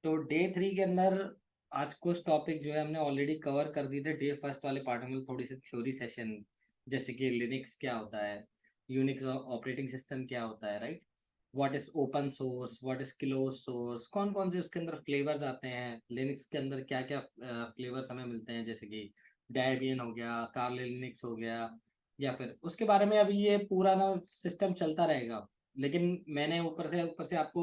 तो डे 3 के अंदर आज कुछ टॉपिक जो है हमने ऑलरेडी कवर कर दिए थे डे फर्स्ट वाले पार्ट में, थोड़ी सी थ्योरी सेशन, जैसे कि लिनक्स क्या होता है, यूनिक्स ऑपरेटिंग सिस्टम क्या होता है, right, what is open source, what is close source, कौन कौन से उसके अंदर फ्लेवर्स आते हैं, लिनक्स के अंदर क्या क्या फ्लेवर्स हमें मिलते हैं, जैसे कि डेबियन हो गया, कार्ल लिनक्स हो गया, या फिर उसके बारे में अभी ये पूरा ना सिस्टम चलता रहेगा। लेकिन मैंने ऊपर से आपको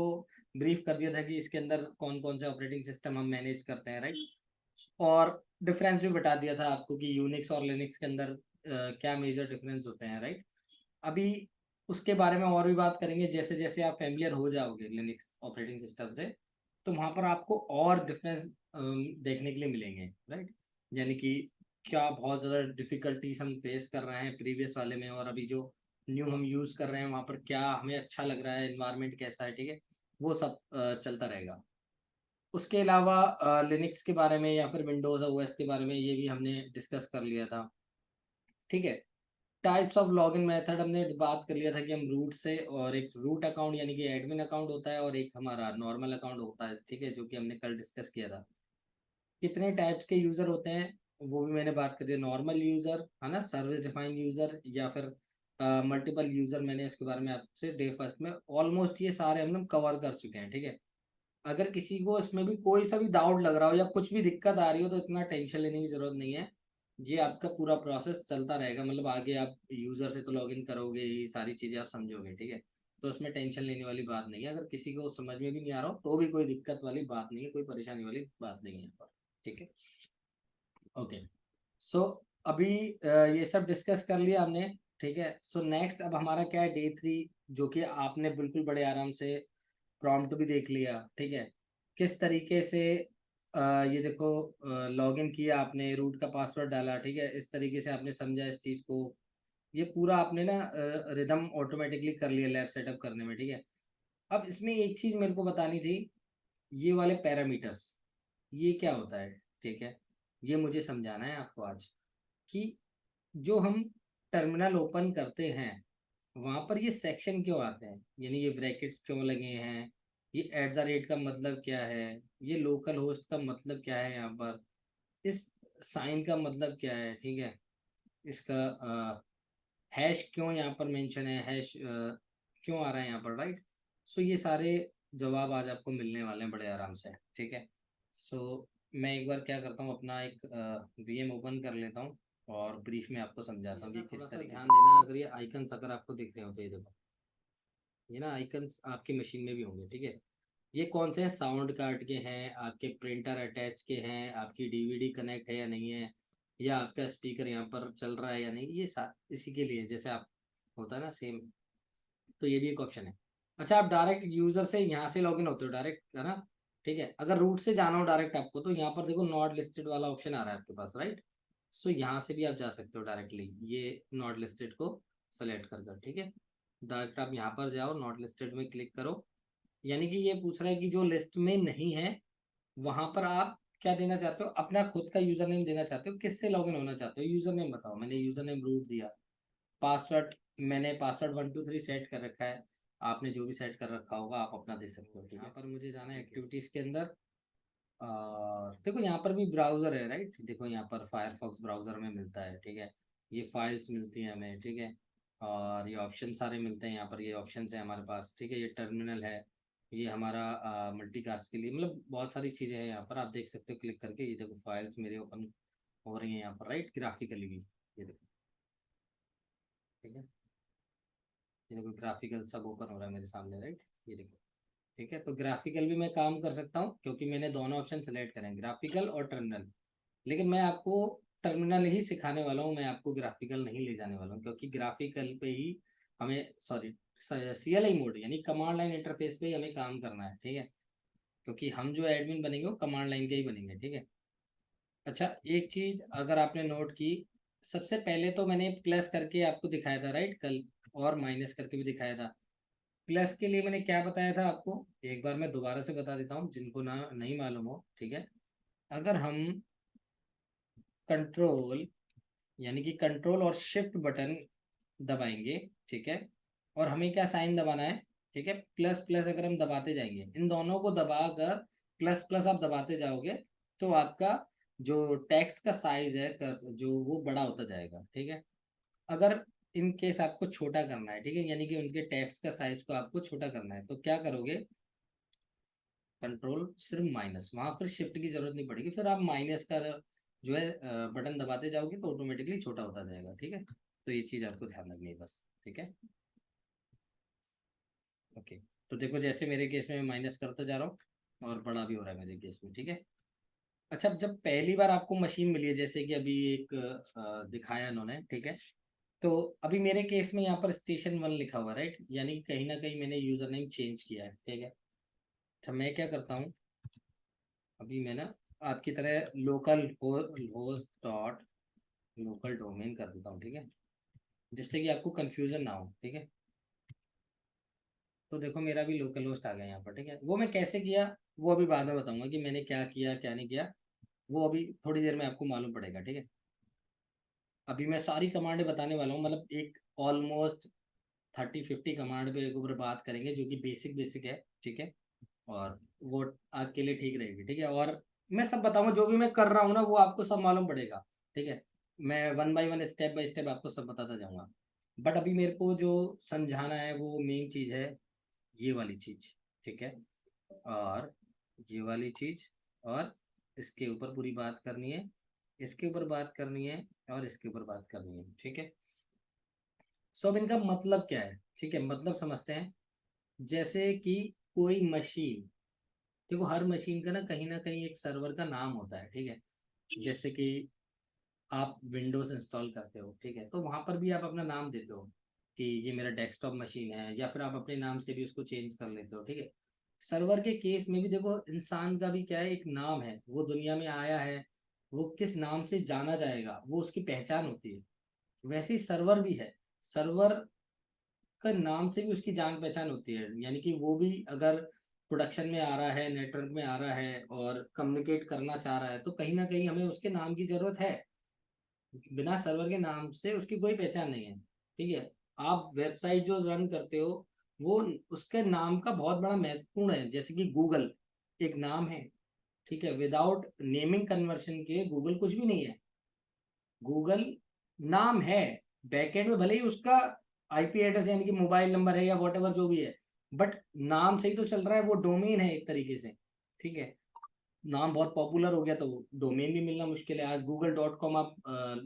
ब्रीफ कर दिया था कि इसके अंदर कौन कौन से ऑपरेटिंग सिस्टम हम मैनेज करते हैं, राइट, और डिफरेंस भी बता दिया था आपको कि यूनिक्स और लिनक्स के अंदर क्या मेजर डिफरेंस होते हैं, राइट। अभी उसके बारे में और भी बात करेंगे, जैसे जैसे आप फेमिलियर हो जाओगे लिनक्स ऑपरेटिंग सिस्टम से, तो वहाँ पर आपको और डिफरेंस देखने के लिए मिलेंगे, राइट। यानी कि क्या बहुत ज़्यादा डिफिकल्टीज हम फेस कर रहे हैं प्रीवियस वाले में, और अभी जो न्यू हम यूज़ कर रहे हैं वहाँ पर क्या हमें अच्छा लग रहा है, इन्वायरमेंट कैसा है, ठीक है, वो सब चलता रहेगा। उसके अलावा लिनक्स के बारे में या फिर विंडोज़ ओएस के बारे में ये भी हमने डिस्कस कर लिया था, ठीक है। टाइप्स ऑफ लॉगिन मेथड हमने बात कर लिया था कि हम रूट से, और एक रूट अकाउंट यानी कि एडमिन अकाउंट होता है, और एक हमारा नॉर्मल अकाउंट होता है, ठीक है, जो कि हमने कल डिस्कस किया था। कितने टाइप्स के यूज़र होते हैं वो भी मैंने बात करी है, नॉर्मल यूज़र है ना, सर्विस डिफाइंड यूज़र, या फिर मल्टीपल यूज़र, मैंने इसके बारे में आपसे डे फर्स्ट में ऑलमोस्ट ये सारे हमने कवर कर चुके हैं, ठीक है। अगर किसी को इसमें भी कोई सा भी डाउट लग रहा हो या कुछ भी दिक्कत आ रही हो तो इतना टेंशन लेने की जरूरत नहीं है। ये आपका पूरा प्रोसेस चलता रहेगा, मतलब आगे आप यूजर से तो लॉगिन करोगे ही, सारी चीजें आप समझोगे, ठीक है। तो उसमें टेंशन लेने वाली बात नहीं है, अगर किसी को समझ में भी नहीं आ रहा हो तो भी कोई दिक्कत वाली बात नहीं है, कोई परेशानी वाली बात नहीं है यहाँ पर, ठीक है। ओके। सो अभी ये सब डिस्कस कर लिया हमने, ठीक है। सो नेक्स्ट अब हमारा क्या है, डे 3, जो कि आपने बिल्कुल बड़े आराम से प्रॉम्प्ट भी देख लिया, ठीक है। किस तरीके से ये देखो, लॉगिन किया आपने, रूट का पासवर्ड डाला, ठीक है, इस तरीके से आपने समझा इस चीज़ को। ये पूरा आपने ना रिदम ऑटोमेटिकली कर लिया लैब सेटअप करने में, ठीक है। अब इसमें एक चीज़ मेरे को बतानी थी, ये वाले पैरामीटर्स, ये क्या होता है, ठीक है। ये मुझे समझाना है आपको आज, कि जो हम टर्मिनल ओपन करते हैं वहां पर ये सेक्शन क्यों आते हैं, यानी ये ब्रैकेट्स क्यों लगे हैं, ये एट द रेट का मतलब क्या है, ये लोकल होस्ट का मतलब क्या है यहाँ पर, इस साइन का मतलब क्या है, ठीक है, इसका हैश क्यों यहाँ पर मेंशन है, हैश क्यों आ रहा है यहाँ पर, राइट। सो ये सारे जवाब आज आपको मिलने वाले हैं बड़े आराम से, ठीक है। सो मैं एक बार क्या करता हूँ, अपना एक वीएम ओपन कर लेता हूँ और ब्रीफ में आपको समझाता हूँ कि किस तरीके से ध्यान देना। अगर ये आइकन्स अगर आपको दिख रहे हो तो ये देखो, ये ना आइकन्स आपकी मशीन में भी होंगे, ठीक है। ये कौन से हैं, साउंड कार्ड के हैं, आपके प्रिंटर अटैच के हैं, आपकी डीवीडी कनेक्ट है या नहीं है, या आपका स्पीकर यहाँ पर चल रहा है या नहीं, ये इसी के लिए, जैसे आप होता है ना सेम। तो ये भी एक ऑप्शन है। अच्छा, आप डायरेक्ट यूजर से यहाँ से लॉगिन होते हो डायरेक्ट, है ना, ठीक है। अगर रूट से जाना हो डायरेक्ट आपको, तो यहाँ पर देखो नॉट लिस्टेड वाला ऑप्शन आ रहा है आपके पास, राइट। सो यहाँ से भी आप जा सकते हो डायरेक्टली, ये नॉट लिस्टेड को सेलेक्ट कर, ठीक है। डायरेक्ट आप यहाँ पर जाओ, नॉट लिस्टेड में क्लिक करो, यानी कि ये पूछ रहा है कि जो लिस्ट में नहीं है वहां पर आप क्या देना चाहते हो, अपना खुद का यूजर नेम देना चाहते हो, किससे लॉगिन होना चाहते हो, यूजर नेम बताओ। मैंने यूजर नेम रूट दिया, पासवर्ड मैंने पासवर्ड 123 सेट कर रखा है, आपने जो भी सेट कर रखा होगा आप अपना दे सकते हो, ठीक है। यहाँ पर मुझे जाना है एक्टिविटीज के अंदर, और देखो यहाँ पर भी ब्राउजर है, राइट, देखो यहाँ पर फायरफॉक्स ब्राउजर में मिलता है, ठीक है। ये फाइल्स मिलती हैं हमें, ठीक है, और ये ऑप्शन सारे मिलते हैं यहाँ पर, ये ऑप्शन है हमारे पास, ठीक है। ये टर्मिनल है, ये हमारा मल्टीकास्ट के लिए, मतलब बहुत सारी चीज़ें हैं यहाँ पर, आप देख सकते हो क्लिक करके। ये देखो फाइल्स मेरे ओपन हो रही हैं यहाँ पर, राइट, ग्राफिकली भी, ये देखो, ठीक है। ये देखो ग्राफिकल सब ओपन हो रहा है मेरे सामने, राइट, ये देखो, ठीक है। तो ग्राफिकल भी मैं काम कर सकता हूँ क्योंकि मैंने दोनों ऑप्शन सेलेक्ट करें, ग्राफिकल और टर्मिनल। लेकिन मैं आपको टर्मिनल ही सिखाने वाला हूँ, मैं आपको ग्राफिकल नहीं ले जाने वाला हूँ, क्योंकि ग्राफिकल पे ही हमें, सॉरी, सीएलआई मोड यानी कमांड लाइन इंटरफेस पे ही हमें काम करना है, ठीक है। क्योंकि हम जो एडमिन बनेंगे वो कमांड लाइन के ही बनेंगे, ठीक है। अच्छा, एक चीज अगर आपने नोट की, सबसे पहले तो मैंने प्लस करके आपको दिखाया था, राइट, कल, और माइनस करके भी दिखाया था। प्लस के लिए मैंने क्या बताया था आपको, एक बार मैं दोबारा से बता देता हूँ जिनको ना नहीं मालूम हो, ठीक है। अगर हम कंट्रोल यानी कि कंट्रोल और शिफ्ट बटन दबाएंगे, ठीक है, और हमें क्या साइन दबाना है, ठीक है, प्लस प्लस अगर हम दबाते जाएंगे, इन दोनों को दबाकर प्लस प्लस आप दबाते जाओगे तो आपका जो टेक्स्ट का साइज है जो वो बड़ा होता जाएगा, ठीक है। अगर इन केस आपको छोटा करना है, ठीक है, यानी कि उनके टेक्स्ट का साइज को आपको छोटा करना है, तो क्या करोगे, कंट्रोल सिर्फ माइनस, वहां फिर शिफ्ट की जरूरत नहीं पड़ेगी, फिर आप माइनस का जो है बटन दबाते जाओगे तो ऑटोमेटिकली छोटा होता जाएगा, ठीक है। तो ये चीज आपको ध्यान रखनी है बस, ठीक है। ओके, तो देखो जैसे मेरे केस में माइनस करता जा रहा हूँ और बड़ा भी हो रहा है मेरे केस में, ठीक है। अच्छा, जब पहली बार आपको मशीन मिली है, जैसे कि अभी एक दिखाया इन्होंने, ठीक है, तो अभी मेरे केस में यहाँ पर स्टेशन 1 लिखा हुआ, राइट, यानी कि कहीं ना कहीं मैंने यूजर नेम चेंज किया है, ठीक है। अच्छा, मैं क्या करता हूँ, अभी मैं ना आपकी तरह local host dot local domain कर देता हूँ, ठीक है, जिससे कि आपको कंफ्यूजन ना हो, ठीक है। तो देखो मेरा भी लोकल होस्ट आ गया यहाँ पर, ठीक है। वो मैं कैसे किया, वो अभी बाद में बताऊंगा कि मैंने क्या किया क्या नहीं किया, वो अभी थोड़ी देर में आपको मालूम पड़ेगा, ठीक है। अभी मैं सारी कमांडें बताने वाला हूँ, मतलब एक ऑलमोस्ट 30-50 कमांड पे ऊपर बात करेंगे जो कि बेसिक बेसिक है, ठीक है। और वो आपके लिए ठीक रहेगी, ठीक है। और मैं सब बताऊंगा, जो भी मैं कर रहा हूँ ना वो आपको सब मालूम पड़ेगा, ठीक है। मैं वन बाय स्टेप आपको सब बताता जाऊंगा। बट अभी मेरे को जो समझाना है वो मेन चीज है ये वाली चीज, ठीक है। और ये वाली चीज, और इसके ऊपर पूरी बात करनी है, इसके ऊपर बात करनी है, और इसके ऊपर बात करनी है, ठीक है। सो अब इनका मतलब क्या है, ठीक है, मतलब समझते हैं। जैसे कि कोई मशीन, देखो हर मशीन का ना कहीं एक सर्वर का नाम होता है, ठीक है। जैसे कि आप विंडोज इंस्टॉल करते हो, ठीक है, तो वहां पर भी आप अपना नाम देते हो कि ये मेरा डेस्कटॉप मशीन है, या फिर आप अपने नाम से भी उसको चेंज कर लेते हो, ठीक है। सर्वर के केस में भी देखो इंसान का भी क्या है, एक नाम है, वो दुनिया में आया है, वो किस नाम से जाना जाएगा वो उसकी पहचान होती है। वैसे ही सर्वर भी है, सर्वर का नाम से भी उसकी जान पहचान होती है, यानी कि वो भी अगर प्रोडक्शन में आ रहा है, नेटवर्क में आ रहा है और कम्युनिकेट करना चाह रहा है, तो कहीं ना कहीं हमें उसके नाम की जरूरत है। बिना सर्वर के नाम से उसकी कोई पहचान नहीं है, ठीक है। आप वेबसाइट जो रन करते हो वो उसके नाम का बहुत बड़ा महत्वपूर्ण है, जैसे कि गूगल एक नाम है, ठीक है। विदाउट नेमिंग कन्वर्शन के गूगल कुछ भी नहीं है। गूगल नाम है, बैकएंड में भले ही उसका आईपी एड्रेस यानी कि मोबाइल नंबर है या वॉट एवर जो भी है, बट नाम से ही तो चल रहा है, वो डोमेन है एक तरीके से, ठीक है। नाम बहुत पॉपुलर हो गया तो डोमेन भी मिलना मुश्किल है। आज google.com आप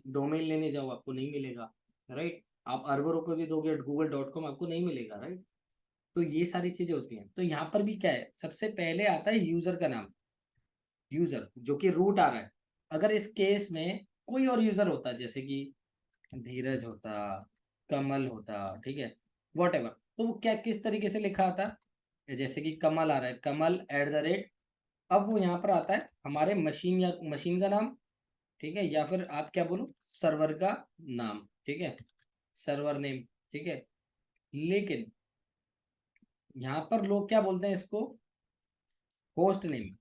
डोमेन लेने जाओ आपको नहीं मिलेगा, राइट। आप अरबों रुपए भी दोगे google.com आपको नहीं मिलेगा, राइट। तो ये सारी चीजें होती हैं। तो यहाँ पर भी क्या है, सबसे पहले आता है यूजर का नाम, यूजर जो कि रूट आ रहा है। अगर इस केस में कोई और यूजर होता जैसे कि धीरज होता, कमल होता, ठीक है, वॉट एवर, तो वो क्या किस तरीके से लिखा आता, जैसे कि कमल आ रहा है, कमल @, अब वो यहाँ पर आता है हमारे मशीन या मशीन का नाम, ठीक है, या फिर आप क्या बोलो सर्वर का नाम, ठीक है, सर्वर नेम, ठीक है। लेकिन यहाँ पर लोग क्या बोलते हैं इसको, होस्ट नेम।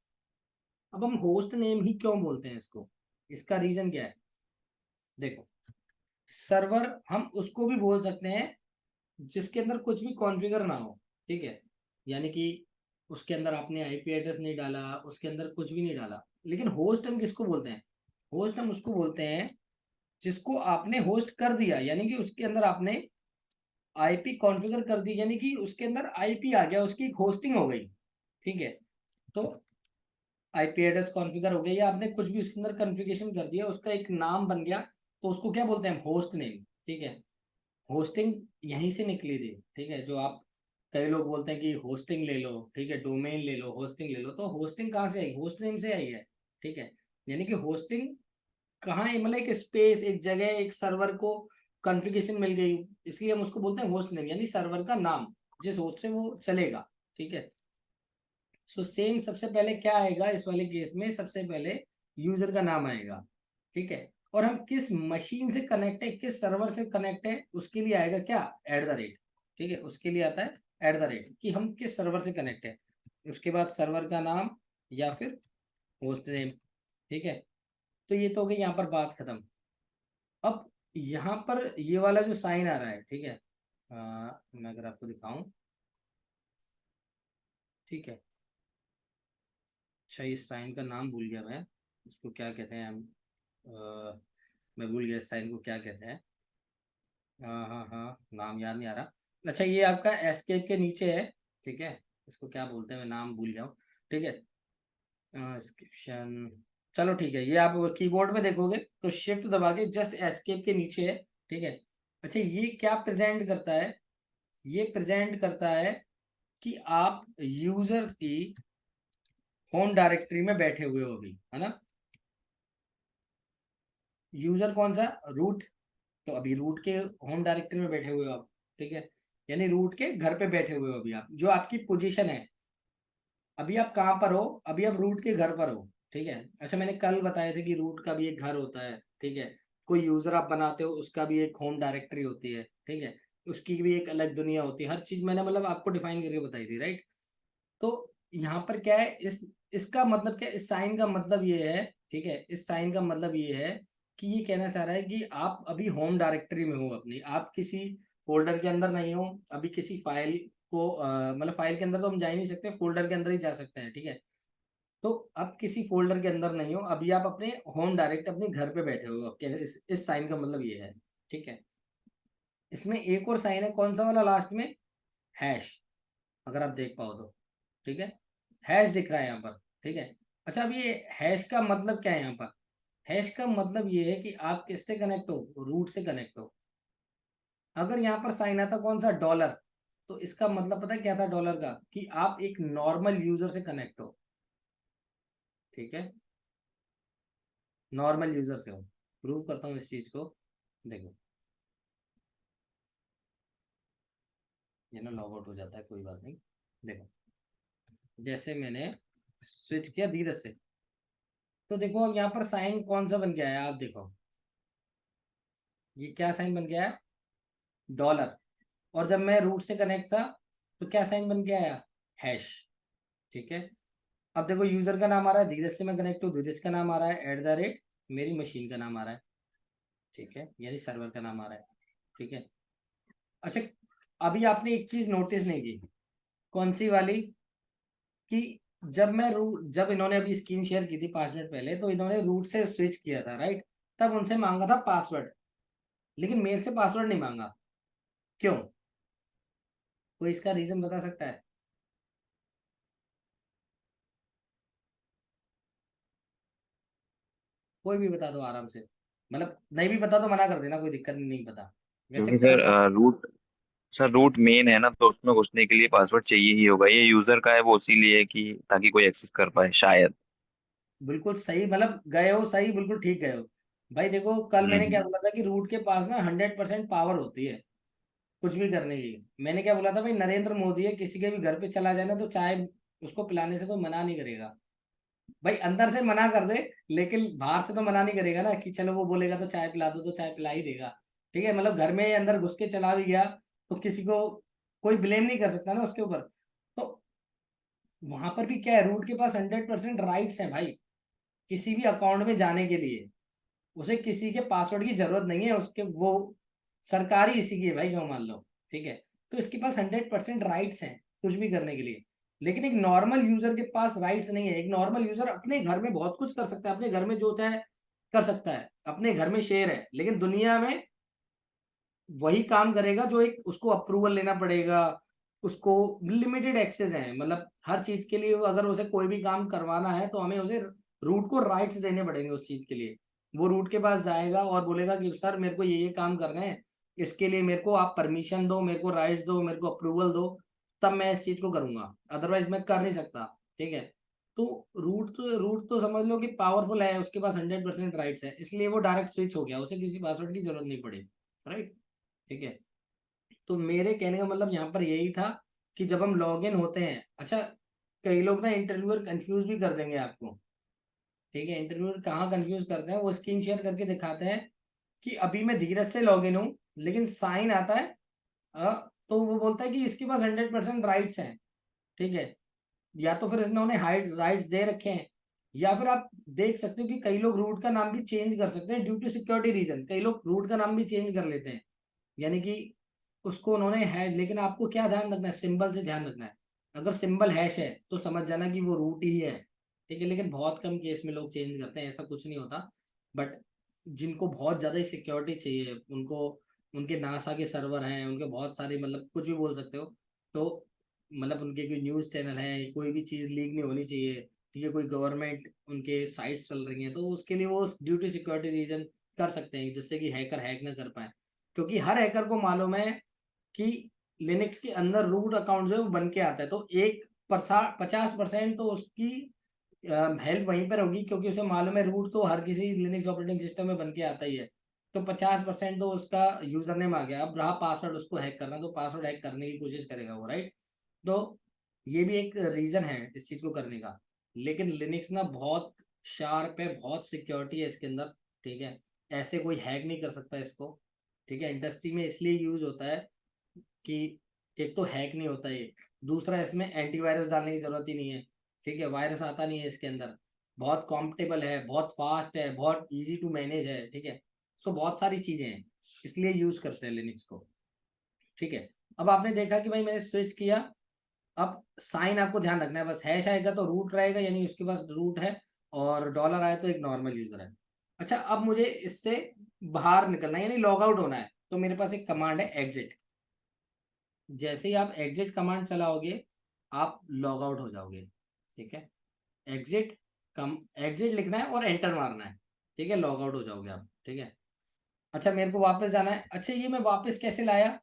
अब हम होस्ट नेम ही क्यों बोलते हैं इसको, इसका रीजन क्या है, देखो सर्वर हम उसको भी बोल सकते हैं जिसके अंदर कुछ भी कॉन्फ़िगर ना हो, ठीक है, यानी कि उसके अंदर आपने आईपी एड्रेस नहीं डाला, उसके अंदर कुछ भी नहीं डाला। लेकिन होस्ट हम किसको बोलते हैं, होस्ट हम उसको बोलते हैं जिसको आपने होस्ट कर दिया, यानी कि उसके अंदर आपने आईपी कॉन्फ़िगर कर दी, यानी कि उसके अंदर आईपी आ गया, उसकी एक होस्टिंग हो गई, ठीक है। तो आईपी एड्रेस कॉन्फ़िगर हो गया या आपने कुछ भी उसके अंदर कॉन्फ़िगरेशन कर दिया, उसका एक नाम बन गया, तो उसको क्या बोलते हैं, होस्ट नेम, ठीक है। होस्टिंग यहीं से निकली थी, ठीक है। जो आप कई लोग बोलते हैं कि होस्टिंग ले लो, ठीक है, डोमेन ले लो, होस्टिंग ले लो, तो होस्टिंग कहाँ से आई, होस्ट नेम से आई है, ठीक है। यानी कि होस्टिंग कहाँ है, मतलब एक स्पेस, एक जगह, एक सर्वर को कॉन्फ़िगरेशन मिल गई, इसलिए हम उसको बोलते हैं होस्ट नेम, यानी सर्वर का नाम जिस होस्ट से वो चलेगा, ठीक है। सो सेम सबसे पहले क्या आएगा इस वाले केस में, सबसे पहले यूजर का नाम आएगा, ठीक है। और हम किस मशीन से कनेक्ट है, किस सर्वर से कनेक्ट है, उसके लिए आएगा क्या, @, ठीक है, उसके लिए आता है @ कि हम किस सर्वर से कनेक्ट है। उसके बाद सर्वर का नाम या फिर होस्ट नेम, ठीक है। तो ये तो हो गई यहाँ पर बात खत्म। अब यहाँ पर ये वाला जो साइन आ रहा है, ठीक है, मैं अगर आपको दिखाऊं, ठीक है, अच्छा, इस साइन का नाम भूल गया मैं, इसको क्या कहते हैं हम? मैं भूल गया इस साइन को क्या कहते हैं। हाँ हाँ हाँ, नाम याद नहीं आ रहा। अच्छा, ये आपका एस्केप के नीचे है, ठीक है। इसको क्या बोलते हैं, मैं नाम भूल गया हूँ। ठीक है, इंस्क्रिप्शन। चलो ठीक है, ये आप कीबोर्ड में देखोगे तो शिफ्ट दबा के जस्ट एस्केप के नीचे है, ठीक है। अच्छा, ये क्या प्रेजेंट करता है? ये प्रेजेंट करता है कि आप यूजर्स की होम डायरेक्टरी में बैठे हुए हो अभी, है ना। यूजर कौन सा? रूट। तो अभी रूट के होम डायरेक्टरी में बैठे हुए हो आप, ठीक है। यानी रूट के घर पे बैठे हुए हो अभी आप, जो आपकी पोजीशन है। अभी आप कहाँ पर हो? अभी आप रूट के घर पर हो, ठीक है। अच्छा, मैंने कल बताया था कि रूट का भी एक घर होता है, ठीक है। कोई यूजर आप बनाते हो, उसका भी एक होम डायरेक्टरी होती है, ठीक है। उसकी भी एक अलग दुनिया होती है, हर चीज मैंने मतलब आपको डिफाइन करके बताई थी, राइट। तो यहाँ पर क्या है, इस इसका मतलब क्या है? इस साइन का मतलब ये है, ठीक है। इस साइन का मतलब ये है कि ये कहना चाह रहा है कि आप अभी होम डायरेक्टरी में हो अपनी, आप किसी फोल्डर के अंदर नहीं हो अभी, किसी फाइल को मतलब फाइल के अंदर तो हम जा ही नहीं सकते, फोल्डर के अंदर ही जा सकते हैं, ठीक है। तो आप किसी फोल्डर के अंदर नहीं हो अभी, आप अपने होम डायरेक्ट अपने घर पे बैठे हो आपके, इस साइन का मतलब ये है, ठीक है। इसमें एक और साइन है, कौन सा वाला लास्ट में? हैश। अगर आप देख पाओ तो, ठीक है। हैश दिख रहा है यहाँ पर, ठीक है। अच्छा, अब ये हैश का मतलब क्या है यहाँ पर? हैश का मतलब ये है कि आप किससे कनेक्ट हो? रूट से कनेक्ट हो। अगर यहाँ पर साइन आता कौन सा? डॉलर। तो इसका मतलब पता है क्या था डॉलर का? कि आप एक नॉर्मल यूजर से कनेक्ट हो, ठीक है। नॉर्मल यूजर से हो। प्रूव करता हूँ इस चीज को, देखो। ये ना लॉग आउट हो जाता है, कोई बात नहीं। देखो, जैसे मैंने स्विच किया धीरज से, तो देखो अब यहाँ पर साइन कौन सा बन गया है, आप देखो। ये क्या साइन बन गया है? डॉलर। और जब मैं रूट से कनेक्ट था, तो क्या साइन बन के आया? हैश, ठीक है। अब देखो, यूजर का नाम आ रहा है, धीरज से मैं कनेक्ट हूँ, धीरज का नाम आ रहा है @ मेरी मशीन का नाम आ रहा है, ठीक है, यानी सर्वर का नाम आ रहा है, ठीक है। अच्छा, अभी आपने एक चीज नोटिस नहीं की। कौन सी वाली? कि जब इन्होंने अभी स्क्रीन शेयर की थी 5 मिनट पहले, तो इन्होंने रूट से स्विच किया था, राइट। तब उनसे मांगा था पासवर्ड, लेकिन मेरे से पासवर्ड नहीं मांगा। क्यों? कोई इसका रीजन बता सकता है? कोई भी बता दो आराम से, मतलब नहीं भी पता तो मना कर देना, कोई दिक्कत नहीं, नहीं पता। वैसे क्योंकि कर, सर रूट मेन है ना, तो उसमें घुसने के लिए पासवर्ड चाहिए ही होगा। ये यूजर का है, वो इसीलिए कि ताकि कोई एक्सेस कर पाए शायद। बिल्कुल सही, मतलब गए हो सही, बिल्कुल ठीक गए हो। भाई देखो, कल मैंने क्या हम्म। बोला था कि रूट के पास ना 100% पावर होती है कुछ भी करने की। मैंने क्या बोला था भाई, नरेंद्र मोदी है, किसी के भी घर पे चला जाए ना तो चाय उसको पिलाने से कोई मना नहीं करेगा। भाई अंदर से मना कर दे, लेकिन बाहर से तो मना नहीं करेगा ना, कि चलो वो बोलेगा तो चाय पिला दो, तो चाय पिला ही देगा, ठीक है। मतलब घर में अंदर घुस के चला भी गया तो किसी को कोई ब्लेम नहीं कर सकता ना उसके ऊपर। तो वहां पर भी क्या है, रूट के पास 100% राइट्स है भाई, किसी भी अकाउंट में जाने के लिए। उसे किसी के पासवर्ड की जरूरत नहीं है, उसके वो सरकारी इसी की है भाई, क्यों मान लो, ठीक है। तो इसके पास 100% राइट्स हैं कुछ भी करने के लिए। लेकिन एक नॉर्मल यूजर के पास राइट्स नहीं है। एक नॉर्मल यूजर अपने घर में बहुत कुछ कर सकता है, अपने घर में जो चाहे कर सकता है, अपने घर में शेर है, लेकिन दुनिया में वही काम करेगा जो एक उसको अप्रूवल लेना पड़ेगा। उसको लिमिटेड एक्सेस है, मतलब हर चीज के लिए अगर उसे कोई भी काम करवाना है तो हमें उसे रूट को राइट्स देने पड़ेंगे उस चीज के लिए। वो रूट के पास जाएगा और बोलेगा कि सर मेरे को ये काम करने हैं, इसके लिए मेरे को आप परमिशन दो, मेरे को राइट्स दो, मेरे को अप्रूवल दो, तब मैं इस चीज को करूंगा, अदरवाइज मैं कर नहीं सकता, ठीक है। तो रूट तो समझ लो कि पावरफुल है, उसके पास 100% राइट्स है, इसलिए वो डायरेक्ट स्विच हो गया, उसे किसी पासवर्ड की जरूरत नहीं पड़ी, राइट, ठीक है। तो मेरे कहने का मतलब यहाँ पर यही था कि जब हम लॉग इन होते हैं, अच्छा, कई लोग ना इंटरव्यूअर कंफ्यूज भी कर देंगे आपको, ठीक है। इंटरव्यूअर कहाँ कंफ्यूज करते हैं, वो स्क्रीन शेयर करके दिखाते हैं कि अभी मैं धीरज से लॉग इन हूँ, लेकिन साइन आता है अ, तो वो बोलता है कि इसके पास 100% राइट्स हैं, ठीक है। या तो फिर इन्होंने हाइड राइट्स दे रखे हैं, या फिर आप देख सकते हो कि कई लोग रूट का नाम भी चेंज कर सकते हैं ड्यू टू सिक्योरिटी रीजन, कई लोग रूट का नाम भी चेंज कर लेते हैं, यानी कि उसको उन्होंने हैश। लेकिन आपको क्या ध्यान रखना है, सिंबल से ध्यान रखना है। अगर सिंबल हैश है तो समझ जाना कि वो रूट ही है, ठीक है, लेकिन बहुत कम केस में लोग चेंज करते हैं, ऐसा कुछ नहीं होता। बट जिनको बहुत ज़्यादा ही सिक्योरिटी चाहिए, उनको, उनके नासा के सर्वर हैं, उनके बहुत सारे, मतलब कुछ भी बोल सकते हो, तो मतलब उनके कोई न्यूज़ चैनल है, कोई भी चीज़ लीक नहीं होनी चाहिए, ठीक है, कोई गवर्नमेंट उनके साइट्स चल रही हैं, तो उसके लिए वो ड्यू टू सिक्योरिटी रीजन कर सकते हैं, जिससे कि हैकर हैक ना कर पाए। क्योंकि हर हैकर को मालूम है कि लिनक्स के अंदर रूट अकाउंट जो है वो बन के आता है, तो 50% तो उसकी हेल्प वहीं पर होगी, क्योंकि उसे मालूम है रूट तो हर किसी लिनक्स ऑपरेटिंग सिस्टम में बन के आता ही है। तो 50% तो उसका यूजर नेम आ गया, अब रहा पासवर्ड उसको हैक करना, तो पासवर्ड हैक करने की कोशिश करेगा वो, राइट। तो ये भी एक रीजन है इस चीज को करने का। लेकिन लिनक्स ना बहुत शार्प है, बहुत सिक्योरिटी है इसके अंदर, ठीक है। ऐसे कोई हैक नहीं कर सकता इसको, ठीक है। इंडस्ट्री में इसलिए यूज होता है कि एक तो हैक नहीं होता ये, दूसरा इसमें एंटीवायरस डालने की जरूरत ही नहीं है, ठीक है, वायरस आता नहीं है इसके अंदर, बहुत कॉम्पिटेबल है, बहुत फास्ट है, बहुत इजी टू मैनेज है, ठीक है। सो बहुत सारी चीजें हैं, इसलिए यूज करते हैं लिनक्स को, ठीक है। अब आपने देखा कि भाई मैंने स्विच किया, अब साइन आपको ध्यान रखना है, बस हैश आएगा तो रूट रहेगा, यानी उसके पास रूट है, और डॉलर आए तो एक नॉर्मल यूजर है। अच्छा, अब मुझे इससे बाहर निकलना है, यानी लॉग आउट होना है, तो मेरे पास एक कमांड है एग्जिट। जैसे ही आप एग्जिट कमांड चलाओगे, आप लॉग आउट हो जाओगे, ठीक है। एग्जिट कम एग्जिट लिखना है और एंटर मारना है, ठीक है, लॉग आउट हो जाओगे आप, ठीक है। अच्छा, मेरे को वापस जाना है, अच्छा ये मैं वापस कैसे लाया,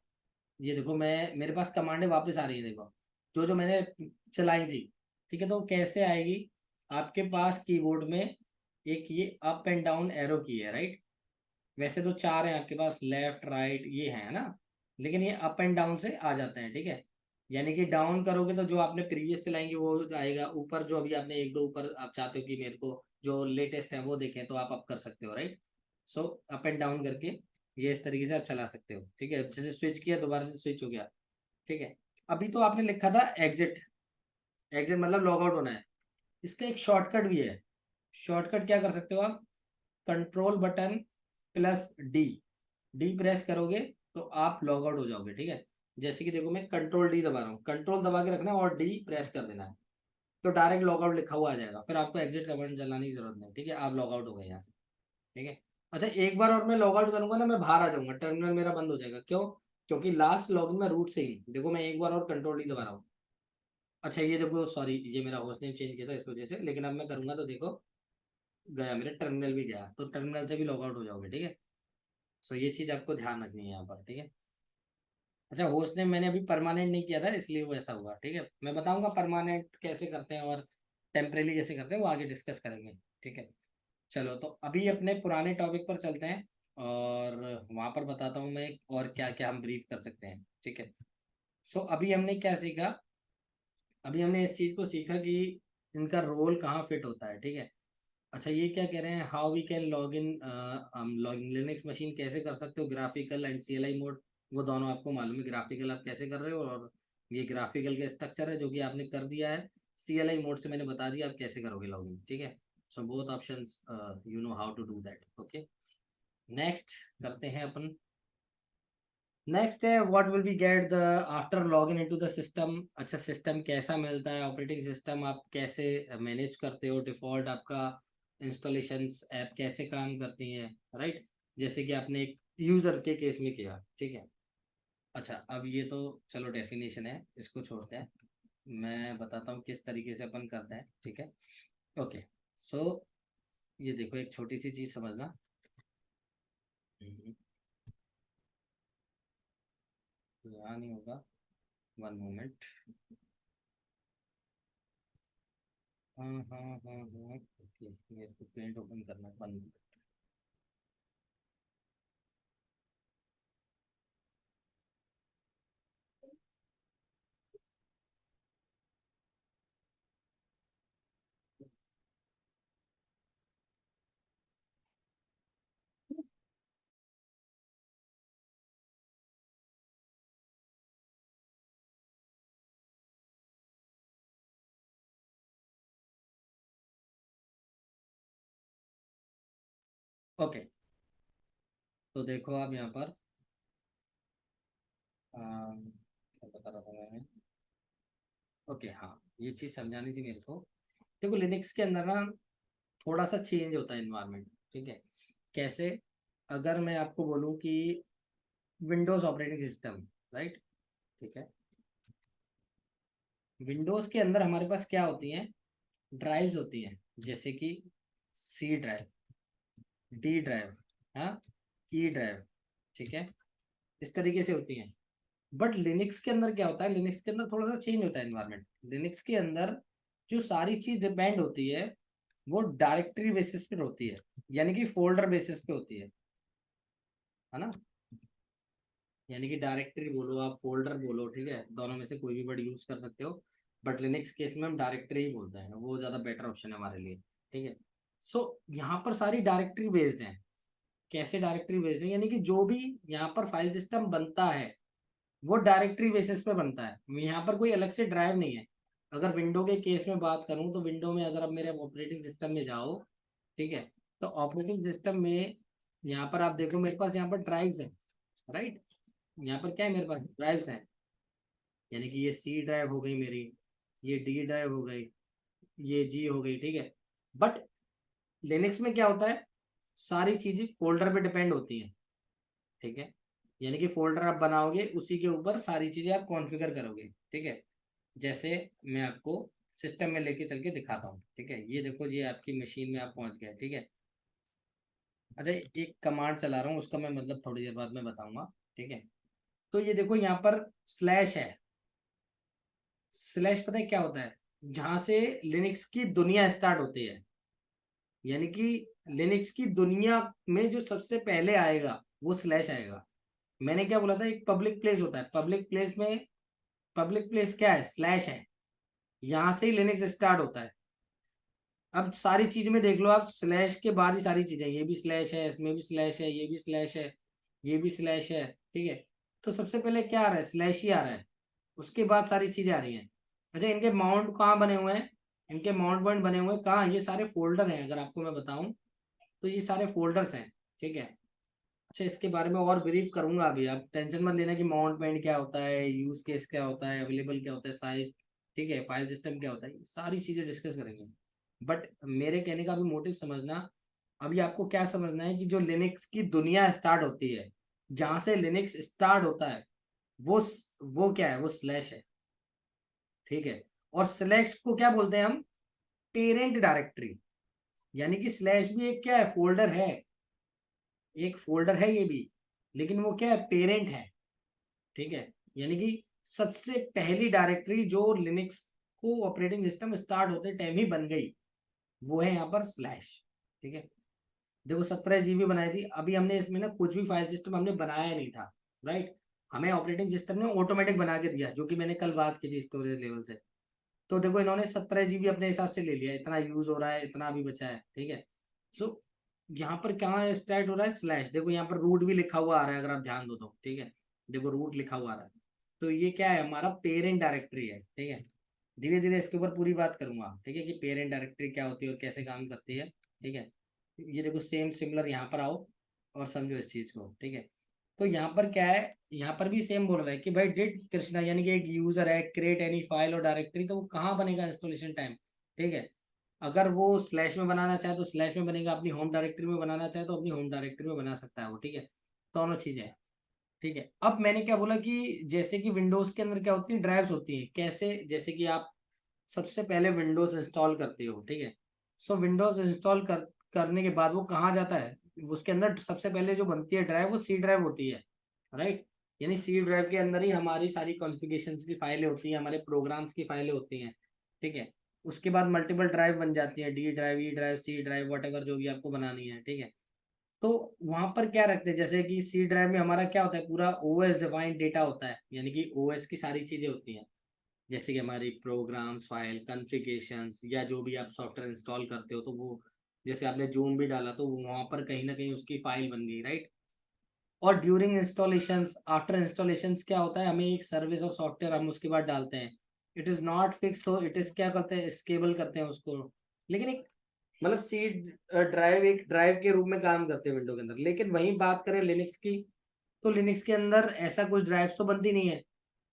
ये देखो, मैं मेरे पास कमांडें वापस आ रही है, देखो जो जो मैंने चलाई थी, ठीक है। तो कैसे आएगी, आपके पास कीबोर्ड में एक ये अप एंड डाउन एरो की है, राइट। वैसे तो चार हैं आपके पास, लेफ्ट राइट ये है ना, लेकिन ये अप एंड डाउन से आ जाते हैं, ठीक है। यानी कि डाउन करोगे तो जो आपने प्रीवियस चलाएंगे वो आएगा, ऊपर जो अभी आपने एक दो ऊपर आप चाहते हो कि मेरे को जो लेटेस्ट है वो देखें, तो आप अप कर सकते हो, right. So up and down करके ये इस तरीके से आप चला सकते हो, ठीक है। जैसे स्विच किया, दोबारा से स्विच हो गया, ठीक है। अभी तो आपने लिखा था एग्जिट, एग्जिट मतलब लॉग आउट होना है। इसका एक शॉर्टकट भी है, शॉर्टकट क्या कर सकते हो आप, control button plus D, D press करोगे तो आप लॉग आउट हो जाओगे, ठीक है। जैसे कि देखो, मैं कंट्रोल डी दबा रहा हूँ, कंट्रोल दबा के रखना है और डी प्रेस कर देना है, तो डायरेक्ट लॉग आउट लिखा हुआ आ जाएगा, फिर आपको एग्जिट का बटन चलाने की जरूरत नहीं, ठीक है। आप लॉग आउट हो गए यहाँ से, ठीक है। अच्छा, एक बार और मैं लॉग आउट करूंगा ना, मैं बाहर आ जाऊंगा, टर्मिनल मेरा बंद हो जाएगा, क्यों, क्योंकि लास्ट लॉगिन में रूट से ही, देखो मैं एक बार और कंट्रोल डी दबा रहा हूँ। अच्छा ये देखो, सॉरी ये मेरा होस्ट नेम चेंज किया था इस वजह से, लेकिन अब मैं करूंगा तो देखो गया, मेरे टर्मिनल भी गया, तो टर्मिनल से भी लॉग आउट हो जाओगे, ठीक है। सो ये चीज आपको ध्यान रखनी है यहाँ पर, ठीक है। अच्छा, होस्ट नेम मैंने अभी परमानेंट नहीं किया था, इसलिए वो ऐसा हुआ, ठीक है। मैं बताऊंगा परमानेंट कैसे करते हैं और टेम्परेरी कैसे करते हैं, वो आगे डिस्कस करेंगे, ठीक है। चलो, तो अभी अपने पुराने टॉपिक पर चलते हैं, और वहां पर बताता हूँ मैं और क्या क्या हम ब्रीफ कर सकते हैं, ठीक है। सो अभी हमने क्या सीखा, अभी हमने इस चीज को सीखा कि इनका रोल कहाँ फिट होता है, ठीक है। अच्छा, ये क्या कह रहे हैं, how we can log in, हम लॉगिन लिनक्स मशीन कैसे कर सकते हो, ग्राफिकल एंड सीएलआई मोड, वो दोनों आपको मालूम है, ग्राफिकल आप कैसे कर रहे हो, और ये ग्राफिकल का स्ट्रक्चर है जो कि आपने कर दिया है, सीएलआई मोड से मैंने बता दिया आप कैसे करोगे लॉगिन, ठीक है। So both options, you know how to do that, okay. Next करते हैं अपन, नेक्स्ट है what will be get the after login into the system. अच्छा, सिस्टम कैसा मिलता है, ऑपरेटिंग सिस्टम आप कैसे मैनेज करते हो, डिफॉल्ट आपका इंस्टॉलेशंस ऐप कैसे काम करती हैं, राइट। जैसे कि आपने एक यूजर के केस में किया, ठीक है। अच्छा, अब ये तो चलो डेफिनेशन है, इसको छोड़ते हैं, मैं बताता हूँ किस तरीके से अपन करते हैं, ठीक है। ओके, सो ये देखो, एक छोटी सी चीज समझना। यहाँ नहीं होगा, वन मोमेंट। हाँ हाँ हाँ हाँ, ओके, मेरे को पेंट ओपन करना है, वन। ओके, तो देखो आप यहाँ पर, क्या बता रहा था मैं, ओके हाँ, ये चीज़ समझानी थी मेरे को। देखो लिनक्स के अंदर ना थोड़ा सा चेंज होता है इन्वायरमेंट, ठीक है। कैसे? अगर मैं आपको बोलूं कि विंडोज ऑपरेटिंग सिस्टम, राइट, ठीक है, विंडोज के अंदर हमारे पास क्या होती हैं, ड्राइव्स होती हैं, जैसे कि सी ड्राइव, डी ड्राइव, हाँ, ई ड्राइव, ठीक है, इस तरीके से होती हैं। बट लिनक्स के अंदर क्या होता है, लिनक्स के अंदर थोड़ा सा चेंज होता है इन्वायरमेंट। लिनक्स के अंदर जो सारी चीज डिपेंड होती है वो डायरेक्टरी बेसिस पे होती है, यानी कि फोल्डर बेसिस पे होती है ना। यानी कि डायरेक्टरी बोलो आप, फोल्डर बोलो, ठीक है, दोनों में से कोई भी वर्ड यूज कर सकते हो। बट लिनक्स केस में हम डायरेक्टरी ही बोलते हैं, वो ज़्यादा बेटर ऑप्शन है हमारे लिए, ठीक है। सो यहाँ पर सारी डायरेक्टरी बेस्ड हैं। कैसे डायरेक्टरी बेस्ड है, यानी कि जो भी यहाँ पर फाइल सिस्टम बनता है वो डायरेक्टरी बेसिस पे बनता है, यहाँ पर कोई अलग से ड्राइव नहीं है। अगर विंडो के केस में बात करूँ तो विंडो में अगर आप मेरे ऑपरेटिंग सिस्टम में जाओ, ठीक है, तो ऑपरेटिंग सिस्टम में यहाँ पर आप देखो मेरे पास यहाँ पर ड्राइव्स है, राइट। यहाँ पर क्या है, मेरे पास ड्राइव्स हैं, यानी कि ये सी ड्राइव हो गई मेरी, ये डी ड्राइव हो गई, ये जी हो गई, ठीक है। बट लिनक्स में क्या होता है, सारी चीजें फोल्डर पे डिपेंड होती हैं, ठीक है। यानी कि फोल्डर आप बनाओगे उसी के ऊपर सारी चीजें आप कॉन्फ़िगर करोगे, ठीक है। जैसे मैं आपको सिस्टम में लेके चल के दिखाता हूँ, ठीक है। ये देखो, ये आपकी मशीन में आप पहुंच गए, ठीक है। अच्छा, एक कमांड चला रहा हूँ, उसका मैं मतलब थोड़ी देर बाद में बताऊंगा, ठीक है। तो ये देखो यहाँ पर स्लैश है। स्लैश पता है क्या होता है, जहां से लिनक्स की दुनिया स्टार्ट होती है, यानी कि लिनक्स की दुनिया में जो सबसे पहले आएगा वो स्लैश आएगा। मैंने क्या बोला था, एक पब्लिक प्लेस होता है, पब्लिक प्लेस में, पब्लिक प्लेस क्या है, स्लैश है, यहाँ से ही लिनक्स स्टार्ट होता है। अब सारी चीज में देख लो आप, स्लैश के बाद ही सारी चीजें, ये भी स्लैश है, इसमें भी स्लैश है, ये भी स्लैश है, ये भी स्लैश है, ठीक है। तो सबसे पहले क्या आ रहा है, स्लैश ही आ रहा है, उसके बाद सारी चीजें आ रही हैं। अच्छा, इनके माउंट कहाँ बने हुए हैं, इनके माउंट पॉइंट बने हुए हैं कहाँ, ये सारे फोल्डर हैं, अगर आपको मैं बताऊं तो ये सारे फोल्डर्स हैं, ठीक है। अच्छा, इसके बारे में और ब्रीफ करूंगा अभी, आप टेंशन मत लेना कि माउंट पॉइंट क्या होता है, यूज केस क्या होता है, अवेलेबल क्या होता है, साइज, ठीक है, फाइल सिस्टम क्या होता है, ये सारी चीजें डिस्कस करेंगे। बट मेरे कहने का भी मोटिव समझना, अभी आपको क्या समझना है कि जो लिनक्स की दुनिया स्टार्ट होती है, जहां से लिनक्स स्टार्ट होता है, वो वो क्या है, वो स्लैश है, ठीक है। और स्लैश को क्या बोलते हैं हम, पेरेंट डायरेक्टरी, यानी कि स्लैश भी एक क्या है, फोल्डर है, एक फोल्डर है ये भी, लेकिन वो क्या है, पेरेंट है, ठीक है। यानी कि सबसे पहली डायरेक्टरी जो लिनक्स को ऑपरेटिंग सिस्टम स्टार्ट होते टाइम ही बन गई, वो है यहाँ पर स्लैश, ठीक है। देखो 17 GB बनाई थी, अभी हमने इसमें ना कुछ भी फाइल सिस्टम हमने बनाया नहीं था, राइट। हमें ऑपरेटिंग सिस्टम ने ऑटोमेटिक बना के दिया, जो कि मैंने कल बात की थी स्टोरेज लेवल से। तो देखो इन्होंने 17 GB अपने हिसाब से ले लिया, इतना यूज हो रहा है, इतना अभी बचा है, ठीक है। सो यहाँ पर कहाँ स्टार्ट हो रहा है, स्लैश, देखो यहाँ पर रूट भी लिखा हुआ आ रहा है, अगर आप ध्यान दो तो, ठीक है। देखो रूट लिखा हुआ आ रहा है, तो ये क्या है, हमारा पेरेंट डायरेक्टरी है, ठीक है। धीरे धीरे इसके ऊपर पूरी बात करूंगा, ठीक है, कि पेरेंट डायरेक्टरी क्या होती है और कैसे काम करती है, ठीक है। ये देखो सेम सिमिलर, यहाँ पर आओ और समझो इस चीज को, ठीक है। तो यहाँ पर क्या है, यहाँ पर भी सेम बोल रहा है कि भाई डिड कृष्णा, यानी कि एक यूजर है, क्रिएट एनी फाइल और डायरेक्टरी, तो वो कहाँ बनेगा, इंस्टॉलेशन टाइम, ठीक है। अगर वो स्लैश में बनाना चाहे तो स्लैश में बनेगा, अपनी होम डायरेक्टरी में बनाना चाहे तो अपनी होम डायरेक्टरी में बना सकता है वो, ठीक है। दोनों चीजें, ठीक है। अब मैंने क्या बोला कि जैसे कि विंडोज के अंदर क्या होती है, ड्राइव्स होती हैं, कैसे, जैसे कि आप सबसे पहले विंडोज इंस्टॉल करते हो, ठीक है। सो विंडोज इंस्टॉल करने के बाद वो कहाँ जाता है, उसके अंदर सबसे पहले जो बनती है ड्राइव, वो सी ड्राइव होती है, राइट। यानी सी ड्राइव के अंदर ही हमारी सारी कॉन्फ़िगरेशंस की फाइलें होती हैं, हमारे प्रोग्राम्स की फाइलें होती हैं, ठीक है। उसके बाद मल्टीपल ड्राइव बन जाती है, D drive, E drive, C drive, whatever जो भी आपको बनानी है, ठीक है। तो वहां पर क्या रखते हैं, जैसे कि सी ड्राइव में हमारा क्या होता है, पूरा ओएस डिफाइंड डेटा होता है, यानी कि ओएस की सारी चीजें होती हैं, जैसे कि हमारी प्रोग्राम्स, फाइल कॉन्फ़िगरेशंस, या जो भी आप सॉफ्टवेयर इंस्टॉल करते हो, तो वो जैसे आपने जूम भी डाला तो वहां पर कहीं ना कहीं उसकी फाइल बन गई, राइट। और ड्यूरिंग इंस्टॉलेशंस, आफ्टर इंस्टॉलेशंस क्या होता है, हमें एक सर्विस और सॉफ्टवेयर हम उसके बाद डालते हैं, इट इज नॉट फिक्स, तो इट इज क्या करते हैं, स्केबल करते हैं उसको। लेकिन एक मतलब सी ड्राइव एक ड्राइव के रूप में काम करते हैं विंडो के अंदर, लेकिन वहीं बात करें लिनक्स की, तो लिनक्स के अंदर ऐसा कुछ ड्राइव तो बनती नहीं है।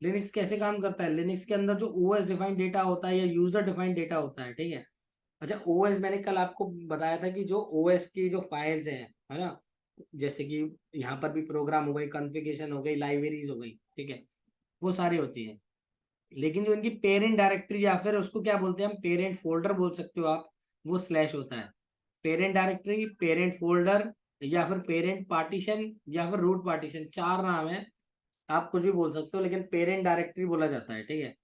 लिनक्स कैसे काम करता है, लिनक्स के अंदर जो ओएस डिफाइंड डेटा होता है या यूजर डिफाइंड डेटा होता है, ठीक है, अच्छा ओएस मैंने कल आपको बताया था कि जो ओएस की जो फाइल्स हैं, है ना, जैसे कि यहाँ पर भी प्रोग्राम हो गई, कॉन्फ़िगरेशन हो गई, लाइब्रेरीज हो गई, ठीक है, वो सारी होती हैं। लेकिन जो इनकी पेरेंट डायरेक्टरी या फिर उसको क्या बोलते हैं हम, पेरेंट फोल्डर बोल सकते हो आप, वो स्लैश होता है। पेरेंट डायरेक्टरी, पेरेंट फोल्डर, या फिर पेरेंट पार्टीशन, या फिर रूट पार्टीशन, चार नाम है, आप कुछ भी बोल सकते हो, लेकिन पेरेंट डायरेक्टरी बोला जाता है, ठीक है।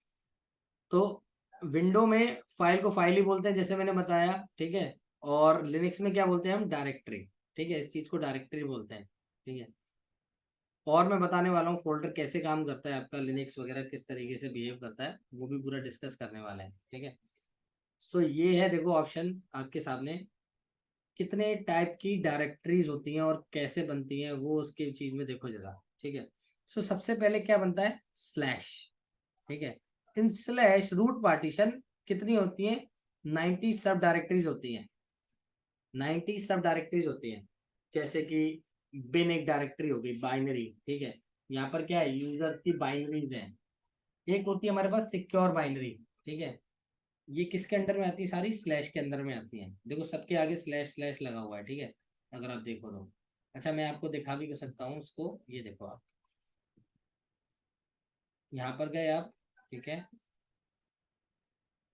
तो विंडो में फाइल को फाइल ही बोलते हैं जैसे मैंने बताया, ठीक है। और लिनक्स में क्या बोलते हैं हम, डायरेक्टरी, ठीक है, इस चीज को डायरेक्टरी बोलते हैं, ठीक है। और मैं बताने वाला हूँ फोल्डर कैसे काम करता है, आपका लिनक्स वगैरह किस तरीके से बिहेव करता है, वो भी पूरा डिस्कस करने वाले हैं, ठीक है। सो ये है, देखो ऑप्शन आपके सामने, कितने टाइप की डायरेक्टरीज होती हैं और कैसे बनती हैं वो उसके चीज में देखो जरा, ठीक है। सो सबसे पहले क्या बनता है, स्लैश, ठीक है। इन स्लैश रूट पार्टीशन कितनी होती है, 90 सब डायरेक्टरीज होती हैं, 90 सब डायरेक्टरीज होती हैं। जैसे कि बिन एक डायरेक्टरी होगी, बाइनरी, ठीक है। यहाँ पर क्या है, यूजर की बाइनरीज हैं। एक होती है हमारे पास सिक्योर बाइनरी, ठीक है। ये किसके अंडर में आती है, सारी स्लैश के अंदर में आती है, देखो सबके आगे स्लैश स्लैश लगा हुआ है, ठीक है, अगर आप देखो तो। अच्छा मैं आपको दिखा भी सकता हूँ उसको, ये देखो आप, यहाँ पर गए आप, ठीक है।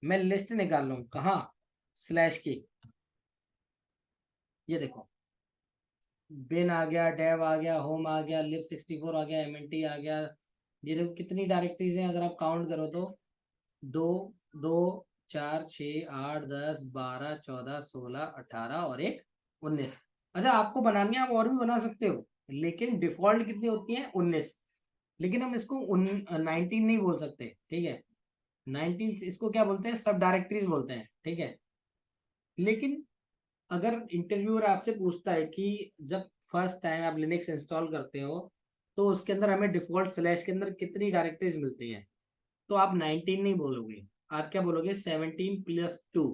मैं लिस्ट निकाल लूँ कहाँ, स्लैश की, ये देखो, बिन आ गया, डेव आ गया, होम आ गया, लिब 64 आ गया, एमएनटी आ गया। ये देखो कितनी डायरेक्टरीज हैं, अगर आप काउंट करो तो, दो, दो, चार, छ, आठ, 10, 12, 14, 16, 18 और एक 19। अच्छा आपको बनानी है, आप और भी बना सकते हो, लेकिन डिफॉल्ट कितनी होती है, 19। लेकिन हम इसको 19 नहीं बोल सकते, ठीक है। 19 इसको क्या बोलते हैं, सब डायरेक्टरीज बोलते हैं, ठीक है। लेकिन अगर इंटरव्यूअर आपसे पूछता है कि जब फर्स्ट टाइम आप लिनक्स इंस्टॉल करते हो तो उसके अंदर हमें डिफॉल्ट स्लैश के अंदर कितनी डायरेक्टरीज मिलती हैं, तो आप 19 नहीं बोलोगे, आप क्या बोलोगे, 17+2।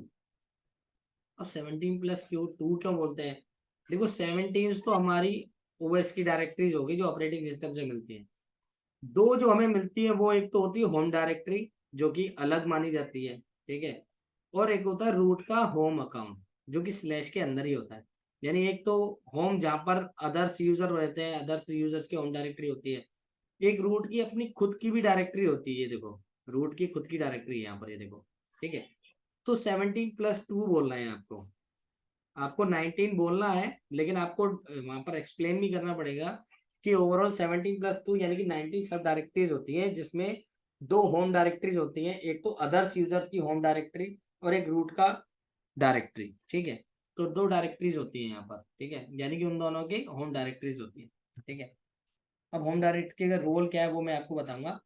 अब 17+2 क्यों बोलते हैं, देखो 17 तो हमारी ओएस की डायरेक्टरीज होगी जो ऑपरेटिंग सिस्टम से मिलती है। दो जो हमें मिलती है वो एक तो होती है होम डायरेक्टरी, जो कि अलग मानी जाती है, ठीक है। और एक होता है रूट का होम अकाउंट, जो कि स्लैश के अंदर ही होता है। यानी एक तो होम जहाँ पर अदर्स यूजर रहते हैं, अदर्स यूजर्स की होम डायरेक्टरी होती है। एक रूट की अपनी खुद की भी डायरेक्टरी होती है, ये देखो, रूट की खुद की डायरेक्टरी है यहाँ पर, ये देखो, ठीक है। तो 17+2 बोलना है आपको, आपको 19 बोलना है, लेकिन आपको वहां पर एक्सप्लेन भी करना पड़ेगा कि ओवरऑल 17+2 यानी कि 19 सब डायरेक्टरीज होती हैं, जिसमें दो होम डायरेक्टरीज होती हैं, एक तो अदर्स यूजर्स की होम डायरेक्टरी और एक रूट का डायरेक्टरी, ठीक है। तो दो डायरेक्टरीज होती हैं यहाँ पर, ठीक है, यानी कि उन दोनों की होम डायरेक्टरीज होती है, ठीक है। अब होम डायरेक्टरी का रोल क्या है वो मैं आपको बताऊंगा,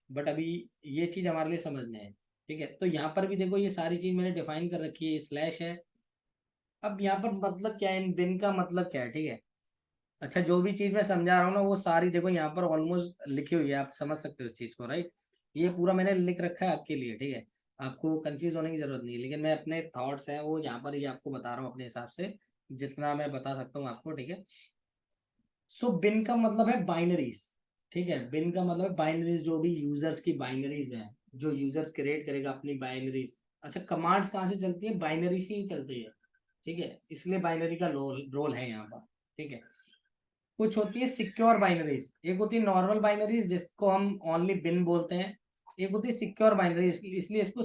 बट अभी ये चीज हमारे लिए समझना है, ठीक है। तो यहाँ पर भी देखो ये सारी चीज मैंने डिफाइन कर रखी है, स्लैश है। अब यहाँ पर मतलब क्या है, इन बिन का मतलब क्या है, ठीक है। अच्छा जो भी चीज मैं समझा रहा हूँ ना वो सारी देखो यहाँ पर ऑलमोस्ट लिखी हुई है, आप समझ सकते हो इस चीज को, राइट। ये पूरा मैंने लिख रखा है आपके लिए, ठीक है। आपको कंफ्यूज होने की जरूरत नहीं है, लेकिन मैं अपने थॉट्स हैं वो यहाँ पर ही आपको बता रहा हूँ अपने हिसाब से, जितना मैं बता सकता हूँ आपको, ठीक है। सो बिन का मतलब है बाइनरीज, ठीक है। बिन का मतलब है बाइनरीज, जो भी यूजर्स की बाइनरीज हैं, जो यूजर्स क्रिएट करेगा अपनी बाइनरीज। अच्छा कमांड्स कहाँ से चलती है, बाइनरी से ही चलती है, ठीक है, इसलिए बाइनरी का रोल रोल है यहाँ पर, ठीक है। कुछ होती है सिक्योर बाइनरीज, एक होती है नॉर्मल बाइनरीज जिसको हम ओनली बिन बोलते हैं, एक होती है सिक्योर बाइनरीज, इसलिए इसको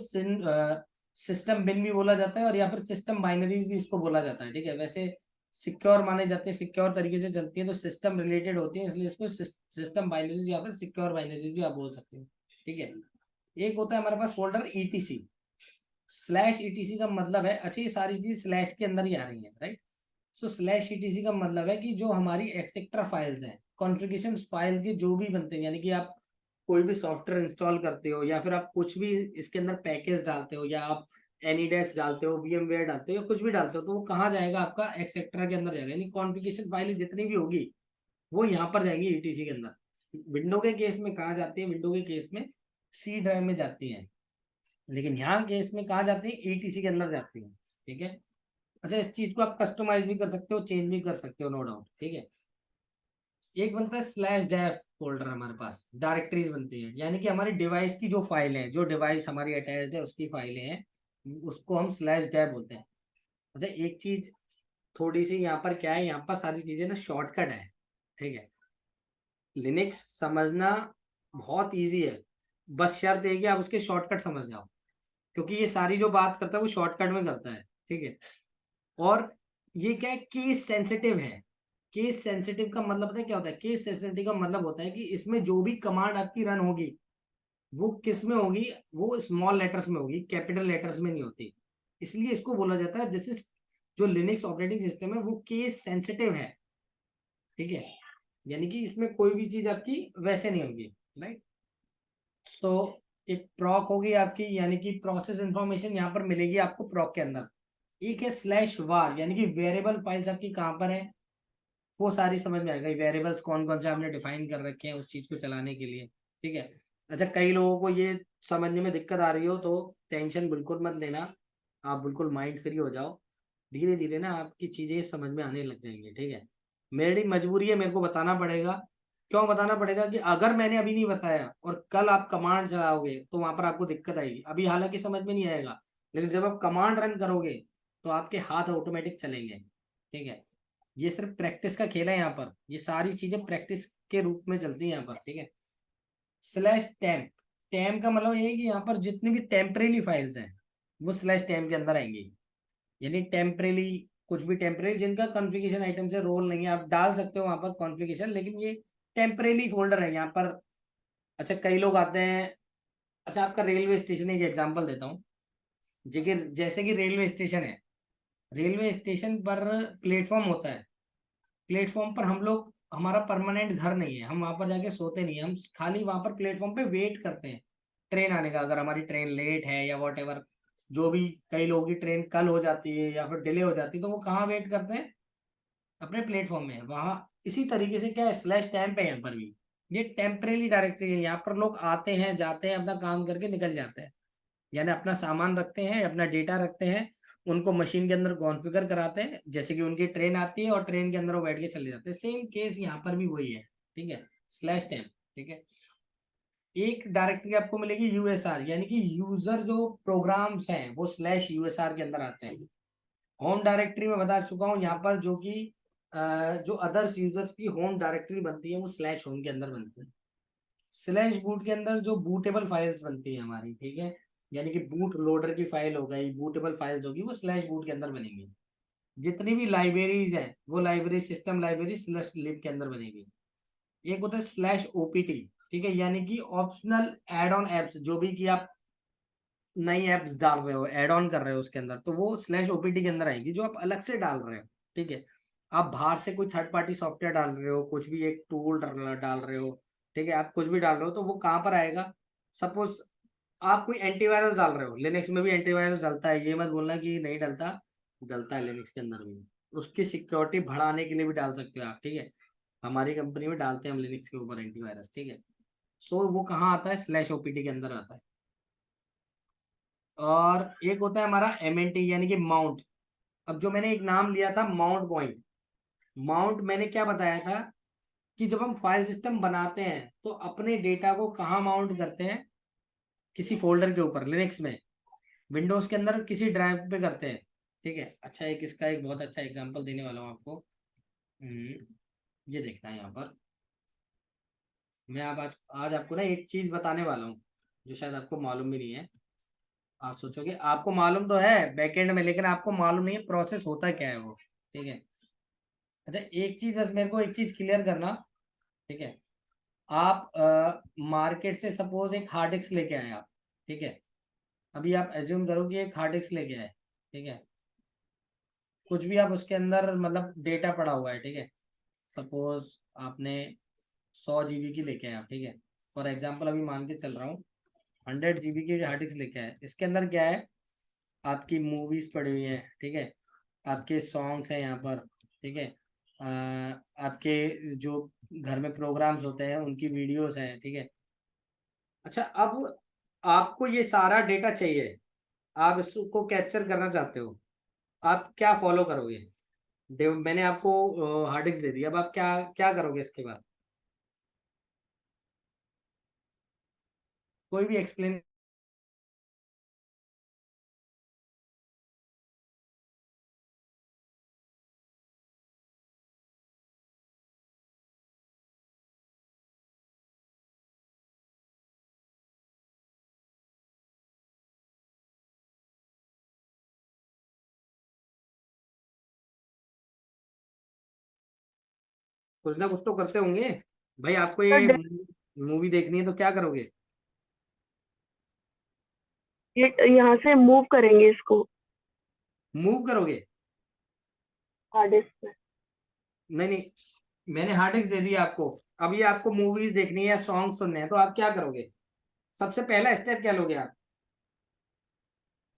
सिस्टम बिन भी बोला जाता है, और या फिर सिस्टम बाइनरीज भी इसको बोला जाता है, ठीक है। वैसे सिक्योर माने जाते हैं, सिक्योर तरीके से चलती है तो सिस्टम रिलेटेड होती है, इसलिए इसको सिस्टम बाइनरीज या फिर सिक्योर बाइनरीज भी आप बोल सकते हो, ठीक है। एक होता है हमारे पास फोल्डर ईटीसी, स्लैश ईटीसी का मतलब है, अच्छा ये सारी चीज स्लैश के अंदर ही आ रही है, राइट। सो स्लैश ईटीसी का मतलब है कि जो हमारी एक्सेट्रा फाइल्स हैं, कॉन्फ़िगरेशन फाइल्स के जो भी बनते हैं, यानी कि आप कोई भी सॉफ्टवेयर इंस्टॉल करते हो या फिर आप कुछ भी इसके अंदर पैकेज डालते हो, या आप एनीडेक्स डालते हो, वीएमवेयर डालते हो, या कुछ भी डालते हो, तो वो कहाँ जाएगा, आपका एक्सेट्रा के अंदर जाएगा, यानी कॉन्फ़िगरेशन फाइल जितनी भी होगी वो यहाँ पर जाएंगी ईटीसी के अंदर। विंडो के केस में कहाँ जाती है, विंडो के केस में सी ड्राइव में जाती है, लेकिन यहाँ केस में कहाँ जाती है, ईटीसी के अंदर जाती है, ठीक है। अच्छा इस चीज को आप कस्टमाइज भी कर सकते हो, चेंज भी कर सकते हो, नो डाउट, ठीक है। एक बनता है स्लैश डेफ फोल्डर, हमारे पास डायरेक्टरीज बनती है, यानी कि हमारी डिवाइस की जो फाइल है, जो डिवाइस हमारी अटैच्ड है उसकी फाइलें हैं, उसको हम स्लैश डेव बोलते हैं। अच्छा एक चीज थोड़ी सी यहाँ पर क्या है, यहाँ पर सारी चीजें ना शॉर्टकट है, ठीक है। लिनक्स समझना बहुत इजी है, बस शर्त है कि आप उसके शॉर्टकट समझ जाओ, क्योंकि ये सारी जो बात करता है वो शॉर्टकट में करता है, ठीक है। और ये क्या है, केस सेंसिटिव है। केस सेंसिटिव का मतलब पता है क्या होता है? केस सेंसिटिव का मतलब होता है कि इसमें जो भी कमांड आपकी रन होगी वो किस में होगी, वो स्मॉल लेटर्स में होगी, कैपिटल लेटर्स में नहीं होती। इसलिए इसको बोला जाता है दिस इज, जो लिनक्स ऑपरेटिंग सिस्टम है वो केस सेंसिटिव है, ठीक है। यानी कि इसमें कोई भी चीज आपकी वैसे नहीं होगी, राइट। सो एक प्रॉक होगी आपकी, यानी कि प्रोसेस इंफॉर्मेशन यहाँ पर मिलेगी आपको प्रॉक के अंदर। एक है स्लैश वार, यानी कि वेरिएबल फाइल्स आपकी कहाँ पर है, वो सारी समझ में आएगा। वेरिएबल्स कौन कौन से आपने डिफाइन कर रखे हैं उस चीज को चलाने के लिए, ठीक है। अच्छा कई लोगों को ये समझने में दिक्कत आ रही हो तो टेंशन बिल्कुल मत लेना, आप बिल्कुल माइंड फ्री हो जाओ। धीरे धीरे ना आपकी चीजें समझ में आने लग जाएंगी, ठीक है। मेरी मजबूरी है, मेरे को बताना पड़ेगा। क्यों बताना पड़ेगा? कि अगर मैंने अभी नहीं बताया और कल आप कमांड चलाओगे तो वहां पर आपको दिक्कत आएगी। अभी हालांकि समझ में नहीं आएगा, लेकिन जब आप कमांड रन करोगे तो आपके हाथ ऑटोमेटिक चलेंगे, ठीक है। ये सिर्फ प्रैक्टिस का खेल है यहाँ पर, ये सारी चीजें प्रैक्टिस के रूप में चलती है यहाँ पर, ठीक है। स्लैश टेम्प, टेम्प का मतलब ये है कि यहाँ पर जितनी भी टेम्परेरी फाइल्स हैं वो स्लैश टेम्प के अंदर आएंगी। यानी टेम्परेरी, कुछ भी टेम्परेरी जिनका कॉन्फ़िगरेशन आइटम से रोल नहीं है, आप डाल सकते हो वहां पर कॉन्फ़िगरेशन, लेकिन ये टेम्परेरी फोल्डर है यहाँ पर। अच्छा कई लोग आते हैं, अच्छा आपका रेलवे स्टेशन, एक एग्जांपल देता हूँ। जैसे कि रेलवे स्टेशन है, रेलवे स्टेशन पर प्लेटफॉर्म होता है। प्लेटफॉर्म पर हम लोग, हमारा परमानेंट घर नहीं है, हम वहां पर जाके सोते नहीं है, हम खाली वहां पर प्लेटफॉर्म पे वेट करते हैं ट्रेन आने का। अगर हमारी ट्रेन लेट है या वॉट एवर, जो भी, कई लोगों की ट्रेन कल हो जाती है या फिर डिले हो जाती है, तो वो कहाँ वेट करते हैं? अपने प्लेटफॉर्म में वहां। इसी तरीके से क्या है, स्लैश टैम्प है यहाँ पर भी। ये टेम्परेरी डायरेक्टरी है, यहाँ पर लोग आते हैं जाते हैं अपना काम करके निकल जाते हैं, यानी अपना सामान रखते हैं, अपना डेटा रखते हैं, उनको मशीन के अंदर कॉन्फ़िगर कराते हैं, जैसे कि उनकी ट्रेन आती है और ट्रेन के अंदर वो बैठ के चले जाते हैं। सेम केस यहाँ पर भी वही है, ठीक है। स्लैश टैम्प, ठीक है। एक डायरेक्टरी आपको मिलेगी यूएसआर, यानी कि यूजर जो प्रोग्राम्स हैं वो स्लैश यूएसआर के अंदर आते हैं। होम डायरेक्टरी में बता चुका हूँ, यहाँ पर जो कि जो अदर्स यूजर्स की होम डायरेक्टरी बनती है वो स्लैश होम के अंदर बनती है। स्लैश बूट के अंदर जो बूटेबल फाइल्स बनती है हमारी, ठीक है, यानी कि बूट लोडर की फाइल हो गई, बूटेबल फाइल्स होगी, वो स्लैश बूट के अंदर बनेंगी। जितनी भी लाइब्रेरीज है वो लाइब्रेरी, सिस्टम लाइब्रेरी स्लैश लिब के अंदर बनेगी। एक होता है स्लैश ओपीटी, ठीक है, यानी कि ऑप्शनल एड ऑन एप्स, जो भी कि आप नई एप्स डाल रहे हो, एड ऑन कर रहे हो उसके अंदर, तो वो स्लैश ओपीटी के अंदर आएगी, जो आप अलग से डाल रहे हो, ठीक है। आप बाहर से कोई थर्ड पार्टी सॉफ्टवेयर डाल रहे हो, कुछ भी एक टूल डाल रहे हो, ठीक है, आप कुछ भी डाल रहे हो तो वो कहाँ पर आएगा? सपोज आप कोई एंटीवायरस डाल रहे हो, लिनक्स में भी एंटीवायरस डलता है, ये मत बोलना कि नहीं डलता, डलता है लिनक्स के अंदर भी। उसकी सिक्योरिटी बढ़ाने के लिए भी डाल सकते हो आप, ठीक है। हमारी कंपनी में डालते हैं हम लिनक्स के ऊपर एंटीवायरस, ठीक है। सो वो कहाँ आता है? स्लैश ओपीटी के अंदर आता है। और एक होता है हमारा एमएनटी, यानी कि माउंट। अब जो मैंने एक नाम लिया था माउंट पॉइंट, माउंट मैंने क्या बताया था कि जब हम फाइल सिस्टम बनाते हैं तो अपने डेटा को कहाँ माउंट करते हैं? किसी फोल्डर के ऊपर, लिनक्स में, विंडोज के अंदर किसी ड्राइव पे करते हैं, ठीक है। अच्छा एक इसका एक बहुत अच्छा एग्जांपल देने वाला हूँ आपको। ये देखना है यहाँ पर, मैं आप आज आपको ना एक चीज बताने वाला हूँ जो शायद आपको मालूम भी नहीं है। आप सोचोगे आपको मालूम तो है बैकएंड में, लेकिन आपको मालूम नहीं है प्रोसेस होता क्या है वो, ठीक है। अच्छा एक चीज बस मेरे को एक चीज क्लियर करना, ठीक है। आप मार्केट से सपोज एक हार्ड डिस्क लेके आए आप, ठीक है। अभी आप एज्यूम करो कि एक हार्ड डिस्क लेके आए, ठीक है। कुछ भी आप उसके अंदर मतलब डेटा पड़ा हुआ है, ठीक है। सपोज आपने 100 GB की लेके आए आप, ठीक है। फॉर एग्जाम्पल अभी मान के चल रहा हूँ 100 GB की हार्ड डिस्क लेके आए। इसके अंदर क्या है? आपकी मूवीज पड़ी हुई है, ठीक है। आपके सॉन्ग्स हैं यहाँ पर, ठीक है। आपके जो घर में प्रोग्राम्स होते हैं उनकी वीडियोस हैं, ठीक है। अच्छा अब आपको ये सारा डेटा चाहिए, आप इसको कैप्चर करना चाहते हो, आप क्या फॉलो करोगे? मैंने आपको हार्ड डिस्क दे दी, अब आप क्या क्या करोगे इसके बाद? कोई भी एक्सप्लेन कुछ ना कुछ तो करते होंगे भाई। आपको तो ये मूवी देखनी है तो क्या करोगे? यहाँ से मूव करेंगे इसको मूव करोगे? हार्ड डिस्क में। नहीं नहीं, मैंने हार्ड डिस्क दे दिया आपको। अब ये आपको मूवीज देखनी है या सॉन्ग सुनने हैं तो आप क्या करोगे? सबसे पहला स्टेप क्या लोगे आप?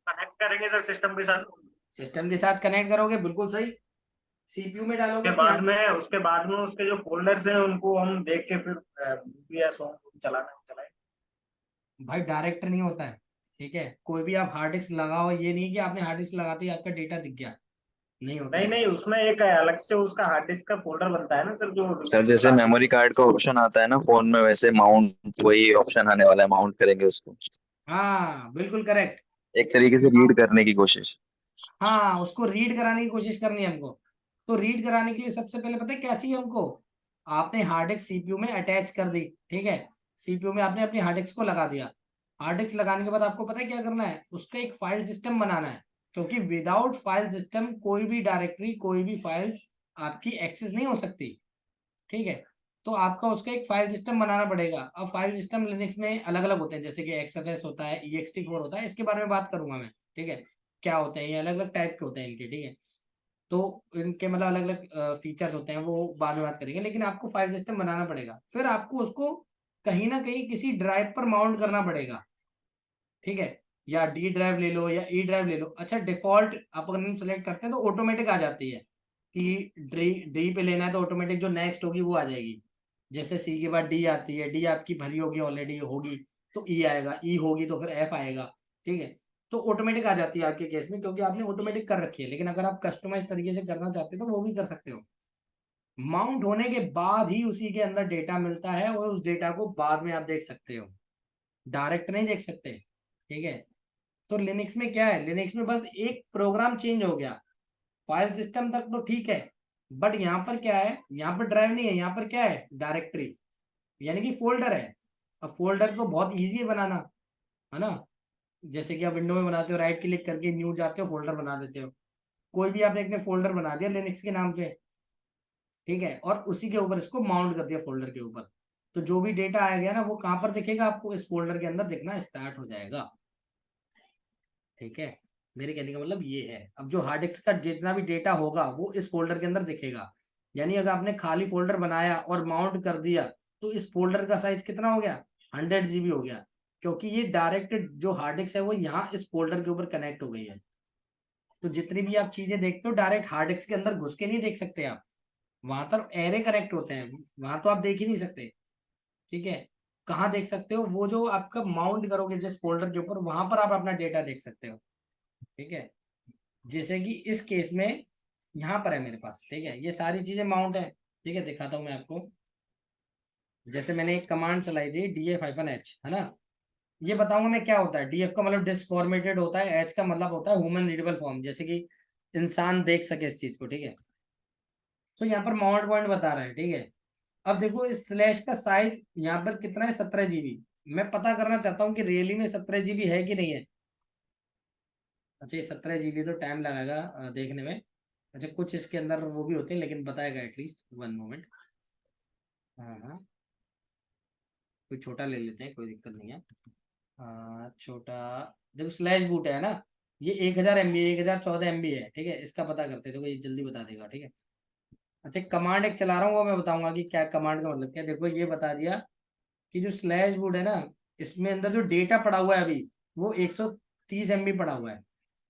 कनेक्ट करेंगे सर सिस्टम के साथ। सिस्टम के साथ कनेक्ट करोगे, बिल्कुल सही। सीपीयू में डालोगे उसके कि बाद में उसके बाद में उसके जो फोल्डर्स हैं उनको हम देख के फिर मूवी या सॉन्ग चलाए। भाई डायरेक्ट नहीं होता है, ठीक है? कोई भी आप हार्ड डिस्क लगाओ, ये नहीं कि आपने हार्ड डिस्क लगाते ही आपका डेटा दिख गया, नहीं होता नहीं है नहीं, ऐसा। उसमें एक अलग से उसका हार्ड डिस्क का फोल्डर बनता है ना सर, जो सर जैसे चलाते मेमोरी हैं। कार्ड का ऑप्शन आता है ना फोन में, वैसे माउंट वही ऑप्शन आने वाला है, माउंट करेंगे उसको। हाँ बिल्कुल करेक्ट। एक तरीके से रीड करने की कोशिश। हाँ, उसको रीड कराने की कोशिश करनी है हमको। तो रीड कराने के लिए सबसे पहले पता है क्या चाहिए हमको? आपने हार्ड डिस्क सीपीयू में अटैच कर दी, ठीक है? सीपीयू में आपने अपनी हार्ड डिस्क को लगा दिया। हार्ड डिस्क लगाने के बाद आपको पता है क्या करना है? उसका एक फाइल सिस्टम बनाना है, क्योंकि विदाउट फाइल सिस्टम कोई भी डायरेक्टरी, कोई भी फाइल्स आपकी एक्सेस नहीं हो सकती, ठीक है? तो आपका उसका एक फाइल सिस्टम बनाना पड़ेगा। अब फाइल सिस्टम लिनक्स में अलग अलग होते हैं, जैसे कि XFS होता है, ext4 होता है, इसके बारे में बात करूंगा मैं, ठीक है? क्या होते हैं ये, अलग अलग टाइप के होते हैं इनके, ठीक है? तो इनके मतलब अलग अलग फीचर्स होते हैं, वो बाद में बात करेंगे। लेकिन आपको फाइल सिस्टम बनाना पड़ेगा, फिर आपको उसको कहीं ना कहीं किसी ड्राइव पर माउंट करना पड़ेगा, ठीक है? या डी ड्राइव ले लो या ई ड्राइव ले लो। अच्छा, डिफॉल्ट अपन सेलेक्ट करते हैं तो ऑटोमेटिक आ जाती है कि डी पे लेना है तो ऑटोमेटिक जो नेक्स्ट होगी वो आ जाएगी। जैसे सी के बाद डी आती है, डी आपकी भरी होगी, ऑलरेडी होगी, तो ई आएगा, ई होगी तो फिर एफ आएगा, ठीक है? तो ऑटोमेटिक आ जाती है आपके केस में, क्योंकि आपने ऑटोमेटिक कर रखी है। लेकिन अगर आप कस्टमाइज तरीके से करना चाहते हो तो वो भी कर सकते हो। माउंट होने के बाद ही उसी के अंदर डेटा मिलता है, और उस डेटा को बाद में आप देख सकते हो, डायरेक्ट नहीं देख सकते, ठीक है? तो लिनक्स में क्या है? लिनक्स में बस एक प्रोग्राम चेंज हो गया, फाइल सिस्टम तक तो ठीक है, बट यहाँ पर क्या है? यहाँ पर ड्राइव नहीं है, यहाँ पर क्या है? डायरेक्टरी, यानी कि फोल्डर है। अब फोल्डर तो बहुत इजी है बनाना, है ना? जैसे कि आप विंडो में बनाते हो, राइट क्लिक करके न्यू जाते हो, फोल्डर बना देते हो। कोई भी आपने एक फोल्डर बना दिया लिनक्स के नाम पे, ठीक है? और उसी के ऊपर इसको माउंट कर दिया फोल्डर के ऊपर, तो जो भी डेटा आया गया ना वो कहाँ पर दिखेगा? आपको इस फोल्डर के अंदर दिखना स्टार्ट हो जाएगा, ठीक है? मेरे कहने का मतलब ये है। अब जो हार्ड डिस्क का जितना भी डेटा होगा वो इस फोल्डर के अंदर दिखेगा। यानी अगर आपने खाली फोल्डर बनाया और माउंट कर दिया तो इस फोल्डर का साइज कितना हो गया? 100 GB हो गया, क्योंकि ये डायरेक्ट जो हार्ड डिस्क है वो यहाँ इस फोल्डर के ऊपर कनेक्ट हो गई है। तो जितनी भी आप चीजें देखते हो डायरेक्ट हार्ड डिस्क के अंदर घुस के नहीं देख सकते आप, वहां तो एरे कनेक्ट होते हैं, वहां तो आप देख ही नहीं सकते, ठीक है? कहाँ देख सकते हो? वो जो आपका माउंट करोगे जिस फोल्डर के ऊपर, वहां पर आप अपना डेटा देख सकते हो, ठीक है? जैसे कि इस केस में यहाँ पर है मेरे पास, ठीक है? ये सारी चीजें माउंट है, ठीक है? दिखाता हूँ मैं आपको। जैसे मैंने एक कमांड चलाई थी df-h, है ना? ये बताऊंगा मैं क्या होता है। डीएफ का मतलब डिस्क फॉर्मेटेड होता है, एच का मतलब होता है ह्यूमन रीडेबल फॉर्म, जैसे कि इंसान देख सके इस चीज को, ठीक है? तो यहाँ पर माउंट पॉइंट बता रहा है, ठीक है? अब देखो इस स्लैश का साइज यहाँ पर कितना है? 17 GB। मैं पता करना चाहता हूँ कि रियली में 17 GB है कि नहीं है। अच्छा, ये 17 GB तो टाइम लगाएगा देखने में। अच्छा, कुछ इसके अंदर वो भी होते हैं, लेकिन बताएगा एटलीस्ट। 1 मोमेंट। हाँ हाँ, कोई छोटा ले लेते हैं, कोई दिक्कत नहीं है। छोटा, देखो स्लैश बूट है ना, ये 1000 MB, 1014 MB है, ठीक है? इसका पता करते हैं, देखो ये जल्दी बता देगा, ठीक है? अच्छा, कमांड एक चला रहा हूँ, वो मैं बताऊंगा कि क्या कमांड का मतलब क्या है। देखो ये बता दिया कि जो स्लैश बूट है ना, इसमें अंदर जो डेटा पड़ा हुआ है अभी, वो 130 MB पड़ा हुआ है।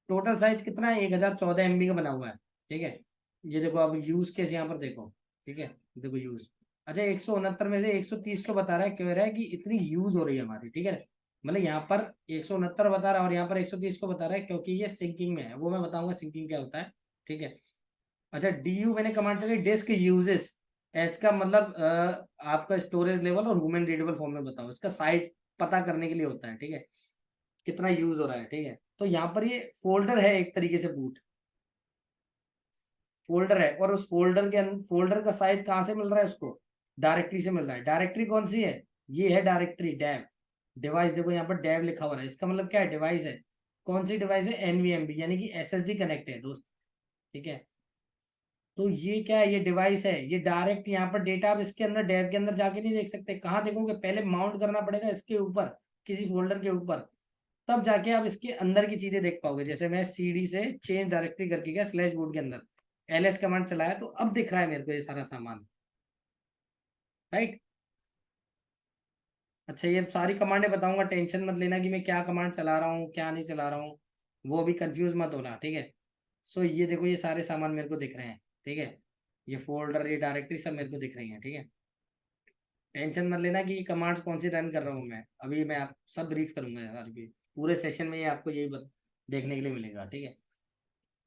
टोटल साइज कितना है? 1014 MB का बना हुआ है, ठीक है? ये देखो, अब यूज केस यहाँ पर देखो, ठीक है? देखो यूज। अच्छा, 169 में से 130 को बता रहा है, कह रहा है कि इतनी यूज हो रही है हमारी, ठीक है? मतलब यहाँ पर 169 बता रहा है और यहाँ पर 130 को बता रहा है, क्योंकि ये सिंकिंग में है। वो मैं बताऊंगा सिंकिंग क्या होता है, ठीक है? अच्छा, DU मैंने कमांड चलाई, डिस्क यूजेस। एच का मतलब आपका स्टोरेज लेवल और ह्यूमन रीडेबल फॉर्म में बताओ, इसका साइज पता करने के लिए होता है, ठीक है? कितना यूज हो रहा है, ठीक है? तो यहाँ पर ये फोल्डर है एक तरीके से, बूट फोल्डर है, और उस फोल्डर के अंदर फोल्डर का साइज कहाँ से मिल रहा है उसको? डायरेक्टरी से मिल रहा है। डायरेक्टरी कौन सी है? ये है डायरेक्टरी डेव। डिवाइस देखो यहाँ पर डेव लिखा हुआ है, इसका मतलब क्या है? डिवाइस है। कौन सी डिवाइस है? NVMe, यानी कि SSD कनेक्ट है दोस्त, ठीक है? तो ये क्या है, ये डिवाइस है, ये डायरेक्ट यहाँ पर डेटा आप इसके अंदर डेव के अंदर जाके नहीं देख सकते। कहाँ देखोगे, पहले माउंट करना पड़ेगा इसके ऊपर, किसी फोल्डर के ऊपर, तब जाके आप इसके अंदर की चीजें देख पाओगे। जैसे मैं CD से चेंज डायरेक्टरी करके गया स्लैश बूट के अंदर, LS कमांड चलाया तो अब दिख रहा है मेरे को ये सारा सामान, राइट। अच्छा, ये सारी कमांडें बताऊंगा, टेंशन मत लेना कि मैं क्या कमांड चला रहा हूँ क्या नहीं चला रहा हूँ, वो भी कंफ्यूज मत होना, ठीक है। सो ये देखो, ये सारे सामान मेरे को दिख रहे हैं, ठीक है। ये फोल्डर, ये डायरेक्टरी सब मेरे को दिख रही है, ठीक है। टेंशन मत लेना कि कमांड्स कौन सी रन कर रहा हूँ मैं, अभी मैं आप सब ब्रीफ करूंगा यार, अभी पूरे सेशन में ये आपको यही देखने के लिए मिलेगा, ठीक है।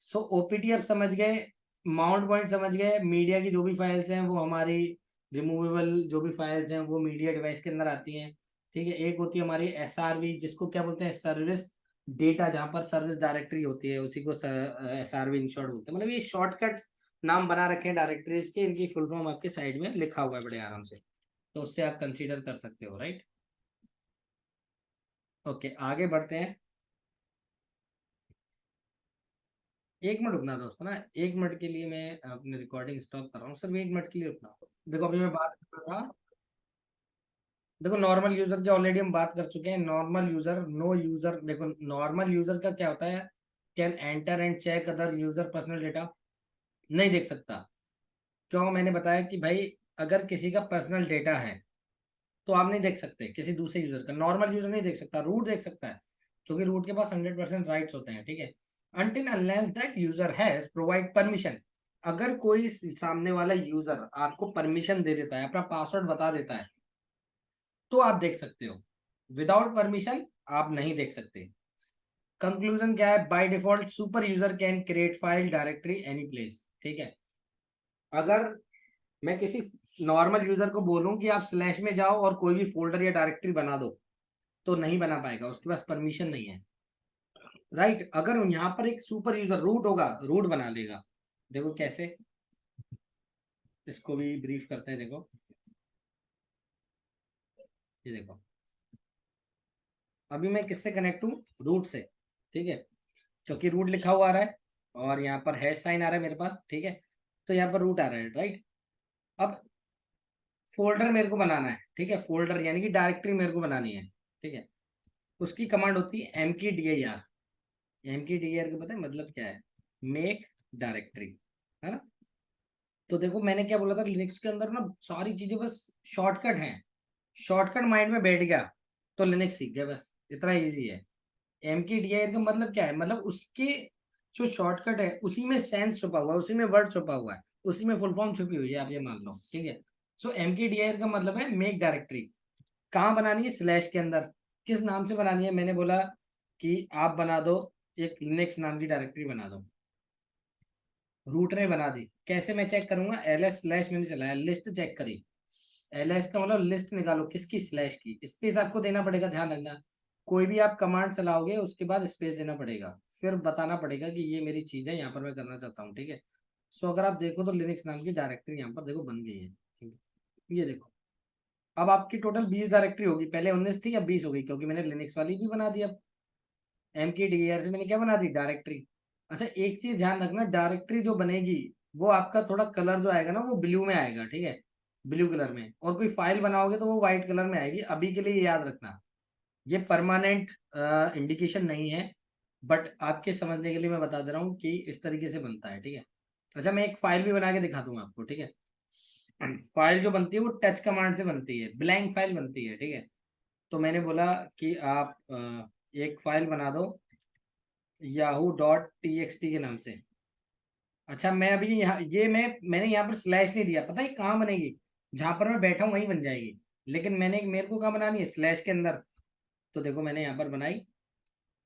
सो OPT अब समझ गए, माउंट पॉइंट समझ गए, मीडिया की जो भी फाइल्स हैं वो हमारी रिमूवेबल जो भी फाइल्स हैं वो मीडिया डिवाइस के अंदर आती हैं, ठीक है। एक होती है हमारी SRV, जिसको क्या बोलते हैं, सर्विस डेटा, जहाँ पर सर्विस डायरेक्टरी होती है उसी को SRV इन शॉर्ट बोलते हैं। मतलब ये शॉर्टकट नाम बना रखे हैं डायरेक्टरीज के, इनकी फुल फॉर्म आपके साइड में लिखा हुआ है बड़े आराम से, तो उससे आप कंसीडर कर सकते हो, राइट। ओके, आगे बढ़ते हैं। एक मिनट रुकना दोस्तों ना, 1 मिनट के लिए मैं अपनी रिकॉर्डिंग स्टॉप कर रहा हूँ, सिर्फ 1 मिनट के लिए रुकना। देखो अभी मैं बात कर रहा था, देखो नॉर्मल यूजर की ऑलरेडी हम बात कर चुके हैं। नॉर्मल यूजर, नो यूजर, देखो नॉर्मल यूजर का क्या होता है, can enter and check other user personal data, नहीं देख सकता। क्यों, मैंने बताया कि भाई अगर किसी का पर्सनल डेटा है तो आप नहीं देख सकते किसी दूसरे यूजर का, नॉर्मल यूजर नहीं देख सकता, रूट देख सकता है, क्योंकि रूट के पास 100% राइट्स होते हैं, ठीक है। Until unless that user has provide permission, अगर कोई सामने वाला यूजर आपको परमिशन दे देता है, अपना पासवर्ड बता देता है, तो आप देख सकते हो। विदाउट परमिशन आप नहीं देख सकते। कंक्लूजन क्या है, by default super user can create file directory any place, ठीक है। अगर मैं किसी नॉर्मल यूजर को बोलूं कि आप स्लैश में जाओ और कोई भी फोल्डर या डायरेक्टरी बना दो, तो नहीं बना पाएगा, उसके पास परमिशन नहीं है, राइट। अगर यहाँ पर एक सुपर यूजर रूट होगा, रूट बना लेगा। देखो कैसे, इसको भी ब्रीफ करते हैं। देखो ये देखो, अभी मैं किससे कनेक्ट हूँ, रूट से, ठीक है, क्योंकि रूट लिखा हुआ आ रहा है और यहाँ पर हैश साइन आ रहा है मेरे पास, ठीक है। तो यहाँ पर रूट आ रहा है, राइट। अब फोल्डर मेरे को बनाना है, ठीक है, फोल्डर यानी कि डायरेक्टरी मेरे को बनानी है, ठीक है। उसकी कमांड होती है mkdir। mkdir का पता है मतलब क्या है, मेक डायरेक्टरी, है ना। तो देखो मैंने क्या बोला था, लिनक्स के अंदर ना सारी चीजें बस शॉर्टकट हैं, शॉर्टकट माइंड में बैठ गया तो लिनक्स सीख गया, बस इतना इजी है। mkdir का मतलब क्या है, मतलब उसके जो शॉर्टकट है उसी में सेंस छुपा हुआ है, उसी में वर्ड छुपा हुआ है, उसी में फुल फॉर्म छुपी हुई है, आप ये मान लो, ठीक है। सो mkdir का मतलब है मेक डायरेक्टरी। कहाँ बनानी है, स्लैश के अंदर। किस नाम से बनानी है, मैंने बोला कि आप बना दो एक लिनक्स नाम की डायरेक्टरी बना दो। रूट ने बना दी, कैसे मैं चेक करूंगा, ls स्लैश मैंने चलाया, लिस्ट चेक करी, ls का मतलब लिस्ट निकालो, किसकी, स्लैश की। स्पेस आपको देना पड़ेगा, ध्यान रखना, कोई भी आप कमांड चलाओगे उसके बाद स्पेस देना पड़ेगा, फिर बताना पड़ेगा कि ये मेरी चीज है, यहाँ पर मैं करना चाहता हूँ, ठीक है। सो अगर आप देखो तो लिनक्स नाम की डायरेक्टरी यहाँ पर देखो बन गई है, ठीक है। ये देखो, अब आपकी टोटल 20 डायरेक्टरी होगी, पहले 19 थी, अब 20 हो गई, क्योंकि मैंने लिनक्स वाली भी बना दी। अब mkdir से मैंने क्या बना दी, डायरेक्टरी। अच्छा एक चीज ध्यान रखना, डायरेक्टरी जो बनेगी वो आपका थोड़ा कलर जो आएगा ना वो ब्लू में आएगा, ठीक है, ब्लू कलर में। और कोई फाइल बनाओगे तो वो व्हाइट कलर में आएगी, अभी के लिए याद रखना। ये परमानेंट इंडिकेशन नहीं है, बट आपके समझने के लिए मैं बता दे रहा हूँ कि इस तरीके से बनता है, ठीक है। अच्छा मैं एक फाइल भी बना के दिखा दूंगा आपको, ठीक है। फाइल जो बनती है वो टच कमांड से बनती है, ब्लैंक फाइल बनती है, ठीक है। तो मैंने बोला कि आप एक फाइल बना दो yahoo.txt के नाम से। अच्छा मैं अभी यहाँ ये मैंने यहाँ पर स्लैश नहीं दिया, पता है कहाँ बनेगी, जहां पर मैं बैठा हूँ वहीं बन जाएगी, लेकिन मेरे को कहाँ बनानी है, स्लैश के अंदर। तो देखो मैंने यहाँ पर बनाई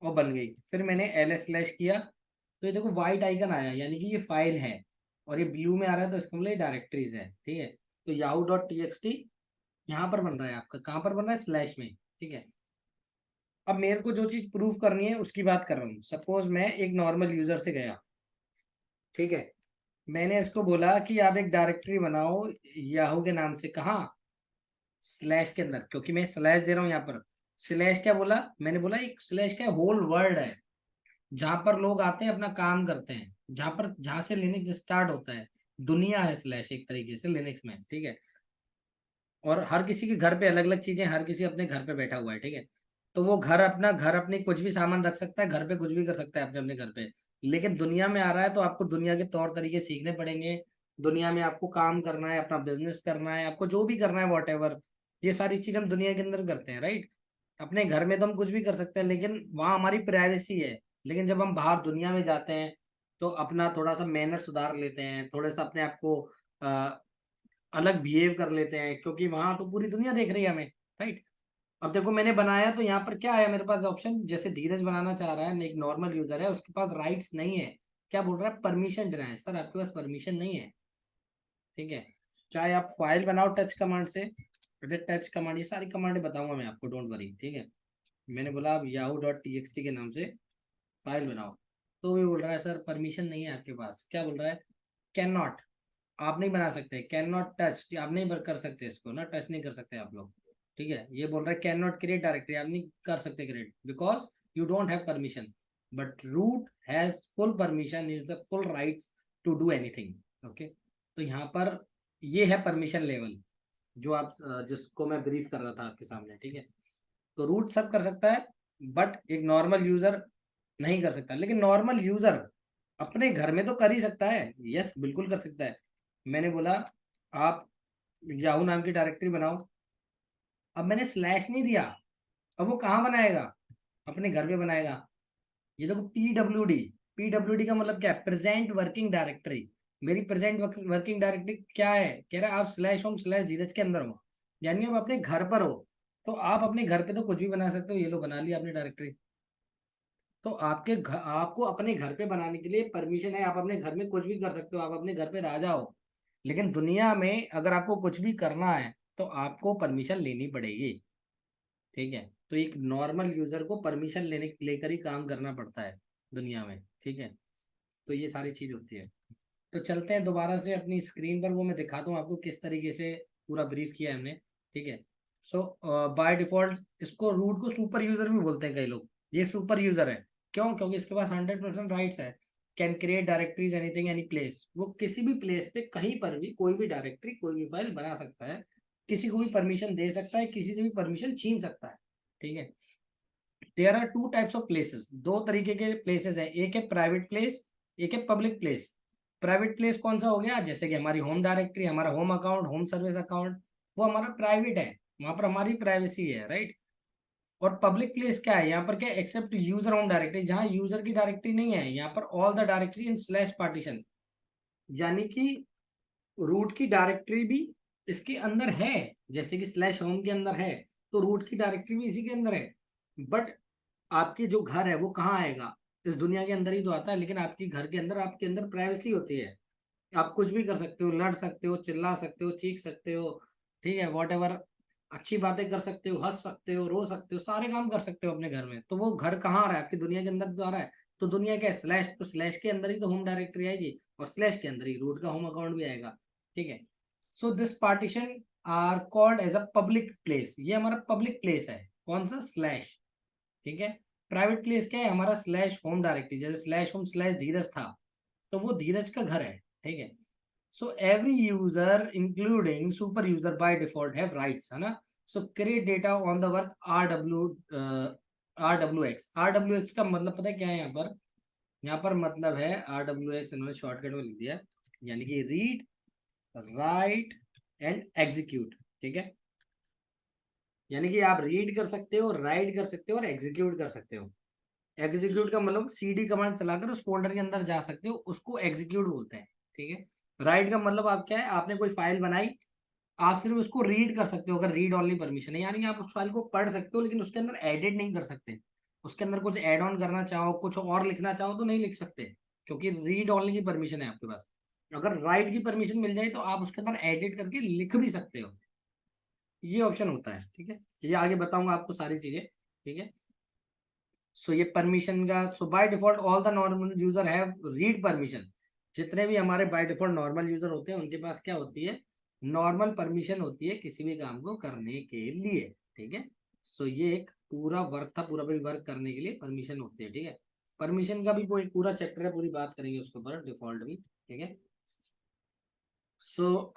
और बन गई, फिर मैंने ls स्लैश किया तो ये देखो व्हाइट आइकन आया, यानी कि ये फाइल है, और ये ब्लू में आ रहा है तो इसका मतलब डायरेक्टरीज है, ठीक है। तो yahoo.txt यहाँ पर बन रहा है आपका, कहाँ पर बन रहा है, स्लैश में, ठीक है। अब मेरे को जो चीज प्रूव करनी है उसकी बात कर रहा हूँ। सपोज मैं एक नॉर्मल यूजर से गया, ठीक है, मैंने इसको बोला कि आप एक डायरेक्टरी बनाओ याहू के नाम से, कहाँ, स्लैश के अंदर, क्योंकि मैं स्लैश दे रहा हूँ यहाँ पर। स्लैश क्या बोला, मैंने बोला एक स्लैश का होल वर्ड है, जहां पर लोग आते हैं अपना काम करते हैं, जहां से लिनक्स स्टार्ट होता है, दुनिया है स्लैश एक तरीके से लिनक्स में, ठीक है। और हर किसी के घर पे अलग अलग चीजें, हर किसी अपने घर पे बैठा हुआ है, ठीक है। तो वो घर अपने कुछ भी सामान रख सकता है, घर पे कुछ भी कर सकता है अपने अपने घर पे। लेकिन दुनिया में आ रहा है तो आपको दुनिया के तौर तरीके सीखने पड़ेंगे। दुनिया में आपको काम करना है, अपना बिजनेस करना है, आपको जो भी करना है वॉट एवर, ये सारी चीज हम दुनिया के अंदर करते हैं, राइट। अपने घर में तो हम कुछ भी कर सकते हैं, लेकिन वहाँ हमारी प्राइवेसी है। लेकिन जब हम बाहर दुनिया में जाते हैं तो अपना थोड़ा सा मैनर सुधार लेते हैं, थोड़ा सा अपने आप को अलग बिहेव कर लेते हैं, क्योंकि वहां तो पूरी दुनिया देख रही है हमें, राइट। अब देखो मैंने बनाया तो यहाँ पर क्या है मेरे पास ऑप्शन, जैसे धीरज बनाना चाह रहा है, एक नॉर्मल यूजर है, उसके पास राइट्स नहीं है। क्या बोल रहा है, परमिशन देना है। सर आपके पास परमिशन नहीं है, ठीक है। चाहे आप फाइल बनाओ टच कमांड से, टच कमांड, ये सारी कमांडें बताऊंगा मैं आपको, डोंट वरी, ठीक है। मैंने बोला आप yahoo.txt के नाम से फाइल बनाओ, तो ये बोल रहा है सर परमिशन नहीं है आपके पास। क्या बोल रहा है, कैन नॉट, आप नहीं बना सकते, कैन नॉट टच, आप नहीं कर सकते इसको ना, टच नहीं कर सकते आप लोग, ठीक है। ये बोल रहा है कैन नॉट क्रिएट डायरेक्टरी, आप नहीं कर सकते create because you don't have permission, but root has full permission, is the full rights to do anything, okay. तो यहाँ पर ये है परमिशन लेवल जो आप जिसको मैं ब्रीफ कर रहा था आपके सामने, ठीक है। तो रूट सब कर सकता है, बट एक नॉर्मल यूजर नहीं कर सकता। लेकिन नॉर्मल यूजर अपने घर में तो कर ही सकता है, यस बिल्कुल कर सकता है। मैंने बोला आप याहू नाम की डायरेक्टरी बनाओ, अब मैंने स्लैश नहीं दिया, अब वो कहाँ बनाएगा, अपने घर पे बनाएगा। ये देखो PWD, PWD का मतलब क्या है, प्रेजेंट वर्किंग डायरेक्टरी। मेरी प्रेजेंट वर्किंग डायरेक्टरी क्या है, कह रहा है आप स्लैश होम स्लैश धीरज के अंदर हो, यानी आप अपने घर पर हो। तो आप अपने घर पे तो कुछ भी बना सकते हो, ये लो बना लिया आपने डायरेक्टरी। तो आपके घर, आपको अपने घर पे बनाने के लिए परमिशन है, आप अपने घर में कुछ भी कर सकते हो, आप अपने घर पे राजा हो। लेकिन दुनिया में अगर आपको कुछ भी करना है तो आपको परमिशन लेनी पड़ेगी, ठीक है। तो एक नॉर्मल यूजर को परमिशन लेकर ही काम करना पड़ता है दुनिया में, ठीक है। तो ये सारी चीज होती है। तो चलते हैं दोबारा से अपनी स्क्रीन पर, वो मैं दिखाता हूँ आपको किस तरीके से पूरा ब्रीफ किया है हमने, ठीक है। सो बाय डिफॉल्ट इसको रूट को सुपर यूजर भी बोलते हैं कई लोग, ये सुपर यूजर है। क्यों, क्योंकि इसके पास 100% राइट्स है। Can create directories anything any place, वो किसी भी प्लेस पे कहीं पर भी कोई भी डायरेक्टरी कोई भी फाइल बना सकता है, किसी को भी परमिशन दे सकता है, किसी से भी परमिशन छीन सकता है, ठीक है। There are two types of places, दो तरीके के प्लेसेस है, एक है प्राइवेट प्लेस, एक है पब्लिक प्लेस। प्राइवेट प्लेस कौन सा हो गया, जैसे कि हमारी होम डायरेक्टरी, हमारा home account, home service account, वो हमारा प्राइवेट है, वहां पर हमारी प्राइवेसी है, राइट। और पब्लिक प्लेस क्या है, यहाँ पर क्या, एक्सेप्ट यूजर होम डायरेक्टरी, जहां यूजर की डायरेक्टरी नहीं है, यहाँ पर all the directory in slash partition, यानी कि रूट की डायरेक्टरी भी इसके अंदर है, जैसे कि स्लैश होम के अंदर है, तो रूट की डायरेक्टरी भी इसी के अंदर है। बट आपके जो घर है वो कहाँ आएगा, इस दुनिया के अंदर ही तो आता है। लेकिन आपके घर के अंदर, आपके अंदर प्राइवेसी होती है, आप कुछ भी कर सकते हो, लड़ सकते हो, चिल्ला सकते हो, चीख सकते हो, ठीक है, वॉट एवर, अच्छी बातें कर सकते हो, हंस सकते हो, रो सकते हो, सारे काम कर सकते हो अपने घर में। तो वो घर कहाँ आ रहा है, आपकी दुनिया के अंदर तो आ रहा है। तो दुनिया क्या है, स्लैश, तो स्लैश के अंदर ही तो होम डायरेक्टरी आएगी, और स्लैश के अंदर ही रूट का होम अकाउंट भी आएगा, ठीक है। So this partition are called as a public place, ये हमारा पब्लिक प्लेस है, कौन सा, स्लैश, ठीक है। प्राइवेट प्लेस क्या है, हमारा स्लैश होम डायरेक्टरी, जैसे स्लैश होम स्लैश धीरज था, तो वो धीरज का घर है, ठीक है। So every user including super user by default have rights, है ना। सो create data on the work RWX का मतलब पता है क्या है यहाँ पर, यहाँ पर मतलब है RWX इन्होंने शॉर्टकट में लिख दिया, यानी कि रीड, राइट एंड एग्जीक्यूट, ठीक है। यानी कि आप रीड कर सकते हो, राइट कर सकते हो और एग्जीक्यूट कर सकते हो। एग्जीक्यूट का मतलब CD कमांड चलाकर उस फोल्डर के अंदर जा सकते हो, उसको एग्जीक्यूट बोलते हैं, ठीक है। राइट का मतलब आप क्या है, आपने कोई फाइल बनाई, आप सिर्फ उसको रीड कर सकते हो अगर रीड ऑनली परमिशन है, यानी कि आप उस फाइल को पढ़ सकते हो, लेकिन उसके अंदर एडिट नहीं कर सकते। उसके अंदर कुछ एड ऑन करना चाहो, कुछ और लिखना चाहो तो नहीं लिख सकते, क्योंकि रीड ऑनली की परमिशन है आपके पास। अगर राइट की परमिशन मिल जाए तो आप उसके अंदर एडिट करके लिख भी सकते हो, ये ऑप्शन होता है, ठीक है। ये आगे बताऊंगा आपको सारी चीजें, ठीक है। सो ये परमिशन का, so by default all the normal user have read permission, जितने भी हमारे बाय डिफॉल्ट नॉर्मल यूजर होते हैं उनके पास क्या होती है, नॉर्मल परमिशन होती है किसी भी काम को करने के लिए, ठीक है। सो ये एक पूरा वर्क था, पूरा भी वर्क करने के लिए परमिशन होती है, ठीक है। परमिशन का भी कोई पूरा चैप्टर है, पूरी बात करेंगे उसके ऊपर, डिफॉल्ट भी, ठीक है। सो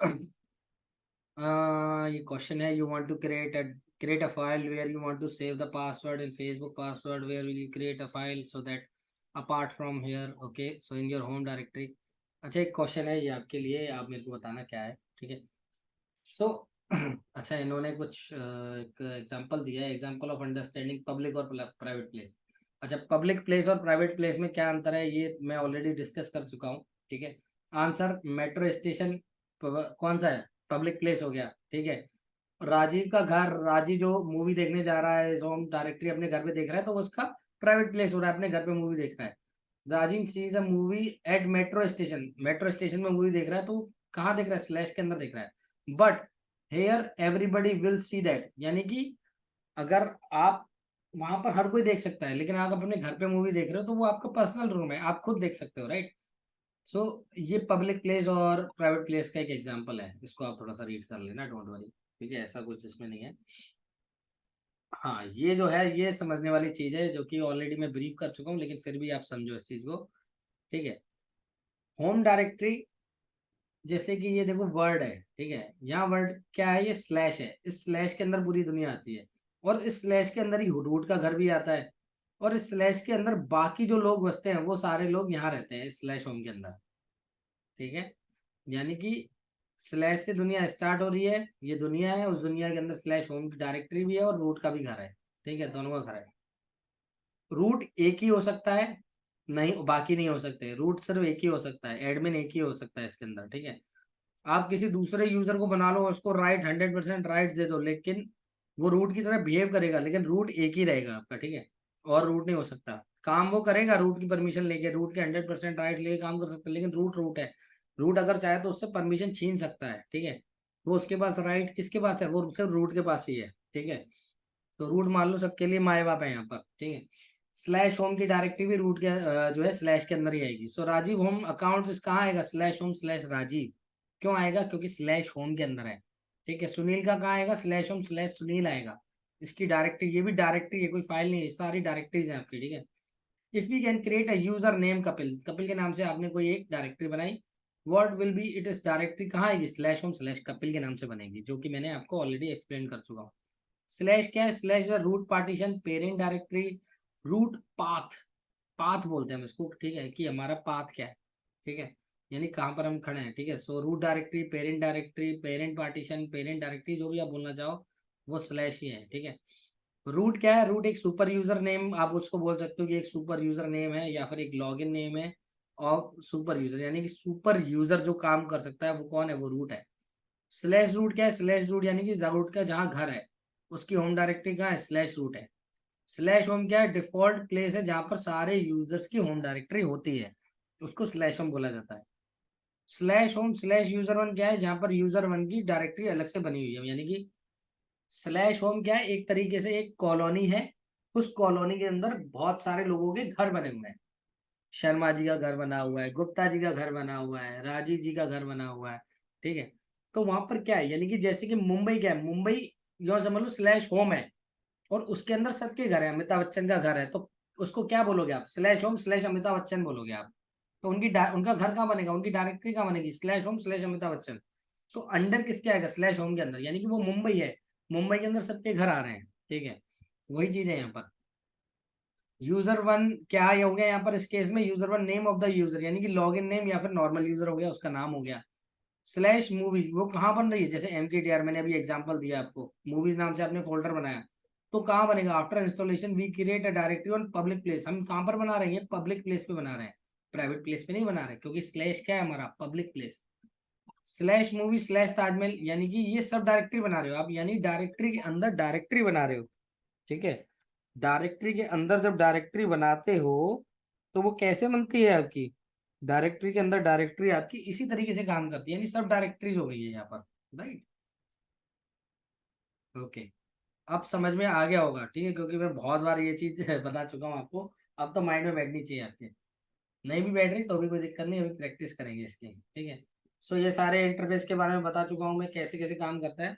ये क्वेश्चन है, you want to create a file where you want to save the password in Facebook password, where will you create a file so that apart from here, okay, so in your home directory. अच्छा, एक question है ये आपके लिए, आप मेरे को बताना क्या है, ठीक है। सो अच्छा, इन्होंने कुछ एक एग्जांपल दिया है, एग्जांपल ऑफ अंडरस्टैंडिंग पब्लिक और प्राइवेट प्लेस। अच्छा, पब्लिक प्लेस और प्राइवेट प्लेस में क्या अंतर है ये मैं ऑलरेडी डिस्कस कर चुका हूँ, ठीक है। आंसर, मेट्रो स्टेशन कौन सा है, पब्लिक प्लेस हो गया, ठीक है। राजीव का घर, राजीव जो मूवी देखने जा रहा है, होम डायरेक्टरी अपने घर पे देख रहा है, तो उसका प्राइवेट प्लेस हो रहा है, अपने घर पे मूवी देख रहा है। Rajeev sees a movie at metro station, metro station में मूवी देख रहा है, तो कहाँ देख रहा है, स्लैश के अंदर देख रहा है। But here everybody will see that, यानी कि अगर आप वहां पर हर कोई देख सकता है, लेकिन आप अपने घर पे मूवी देख रहे हो तो वो आपका पर्सनल रूम है, आप खुद देख सकते हो, राइट। सो ये पब्लिक प्लेस और प्राइवेट प्लेस का एक एग्जांपल है, इसको आप थोड़ा सा रीड कर लेना, डोंट वरी, ठीक है, ऐसा कुछ इसमें नहीं है। हाँ, ये जो है ये समझने वाली चीज है, जो कि ऑलरेडी मैं ब्रीफ कर चुका हूँ, लेकिन फिर भी आप समझो इस चीज को, ठीक है। होम डायरेक्टरी, जैसे कि ये देखो वर्ड है, ठीक है, यहाँ वर्ड क्या है, ये स्लैश है, इस स्लैश के अंदर पूरी दुनिया आती है, और इस स्लैश के अंदर ही रूट का घर भी आता है, और इस स्लैश के अंदर बाकी जो लोग बसते हैं वो सारे लोग यहाँ रहते हैं इस स्लैश होम के अंदर, ठीक है। यानी कि स्लैश से दुनिया स्टार्ट हो रही है, ये दुनिया है, उस दुनिया के अंदर स्लैश होम की डायरेक्टरी भी है और रूट का भी घर है, ठीक है, दोनों का घर है। रूट एक ही हो सकता है, नहीं बाकी नहीं हो सकते, रूट सिर्फ एक ही हो सकता है, एडमिन एक ही हो सकता है इसके अंदर, ठीक है। आप किसी दूसरे यूजर को बना लो, उसको राइट 100% राइट दे दो, लेकिन वो रूट की तरह बिहेव करेगा, लेकिन रूट एक ही रहेगा आपका, ठीक है। और रूट नहीं हो सकता, काम वो करेगा रूट की परमिशन लेके, रूट के 100% राइट लेके काम कर सकता है, लेकिन रूट रूट है, रूट अगर चाहे तो उससे परमिशन छीन सकता है, ठीक है। वो उसके पास राइट किसके पास है, वो सिर्फ रूट के पास ही है, ठीक है। तो रूट मान लो सबके लिए माए बाप है यहाँ पर, ठीक है। स्लैश होम की डायरेक्टरी भी रूट के जो है स्लैश के अंदर ही आएगी। सो राजीव होम अकाउंट कहाँ आएगा, स्लैश होम स्लैश राजीव, क्यों आएगा, क्योंकि स्लैश होम के अंदर है, ठीक है। सुनील का कहाँ आएगा, स्लैश होम स्लैश सुनील आएगा, इसकी डायरेक्टरी, ये भी डायरेक्टरी है, कोई फाइल नहीं है, सारी डायरेक्टरीज है आपकी, ठीक है। If we can create a user name Kapil, Kapil के नाम से आपने कोई एक डायरेक्टरी बनाई, व्हाट विल बी इट, इस डायरेक्टरी कहाँ आएगी, स्लैश होम स्लैश कपिल के नाम से बनेगी, जो कि मैंने आपको ऑलरेडी एक्सप्लेन कर चुका हूँ। स्लैश क्या है, slash root partition, parent directory, root path, path बोलते हैं हम इसको, ठीक है, कि हमारा पाथ क्या है, ठीक है, यानी कहाँ पर हम खड़े हैं, ठीक है। So root directory, parent partition, parent directory, जो भी आप बोलना चाहो वो स्लैश ही है, ठीक है। रूट क्या है, रूट एक सुपर यूजर नेम, आप उसको बोल सकते हो कि एक सुपर यूजर नेम है या फिर एक लॉगिन नेम है, और सुपर यूजर यानी कि सुपर यूजर जो काम कर सकता है वो कौन है, वो रूट है। स्लैश रूट क्या है, स्लैश रूट यानी कि रूट का जहाँ घर है उसकी होम डायरेक्टरी कहाँ है, स्लैश रूट है। स्लैश होम क्या है, डिफॉल्ट प्लेस है जहाँ पर सारे यूजर्स की होम डायरेक्टरी होती है, उसको स्लैश होम बोला जाता है। Slash home slash user one क्या है, जहाँ पर यूजर वन की डायरेक्टरी अलग से बनी हुई है, यानी कि स्लैश होम क्या है, एक तरीके से एक कॉलोनी है, उस कॉलोनी के अंदर बहुत सारे लोगों के घर बने हुए हैं, शर्मा जी का घर बना हुआ है, गुप्ता जी का घर बना हुआ है, राजीव जी का घर बना हुआ है, ठीक है। तो वहां पर क्या है, यानी कि जैसे कि मुंबई क्या है, मुंबई यो समझ लो स्लैश होम है, और उसके अंदर सबके घर है, अमिताभ बच्चन का घर है, तो उसको क्या बोलोगे आप, slash home slash Amitabh Bachchan बोलोगे आप। तो उनका घर कहाँ बनेगा, उनकी डायरेक्टरी कहाँ बनेगी, slash home slash Amitabh Bachchan. तो अंडर किसके आएगा, स्लैश होम के अंदर, यानी कि वो मुंबई है, मुंबई के अंदर सबके घर आ रहे हैं, ठीक है। वही चीज है यहाँ पर। यूजर वन क्या है हो गया यहाँ पर, इस केस में user one name of the user, यानी कि लॉग इन नेम या फिर नॉर्मल यूजर हो गया, उसका नाम हो गया। स्लैश मूवीज वो कहाँ बन रही है, जैसे MKTR मैंने अभी एग्जांपल दिया आपको, मूवीज नाम से आपने फोल्डर बनाया, तो कहाँ बनेगा, after installation we create a directory on public place, हम कहाँ पर बना रहे हैं, पब्लिक प्लेस पे बना रहे हैं, प्राइवेट प्लेस पे नहीं बना रहे, क्योंकि स्लैश क्या है हमारा, public place. Slash movie slash Taj Mahal, यानी कि ये सब डायरेक्टरी बना रहे हो आप, यानी डायरेक्टरी के अंदर डायरेक्टरी बना रहे हो, ठीक है। डायरेक्टरी के अंदर जब डायरेक्टरी बनाते हो तो वो कैसे बनती है आपकी, डायरेक्टरी के अंदर डायरेक्टरी आपकी इसी तरीके से काम करती है, यानी सब डायरेक्टरीज हो गई है यहाँ पर, राइट। ओके, अब समझ में आ गया होगा, ठीक है, क्योंकि मैं बहुत बार ये चीज बता चुका हूँ आपको, अब तो माइंड में बैठनी चाहिए आपके, नहीं भी बैठ रही तो भी कोई दिक्कत नहीं, अभी प्रैक्टिस करेंगे इसकी, ठीक है। सो ये सारे इंटरफेस के बारे में बता चुका हूँ मैं, कैसे कैसे काम करता है,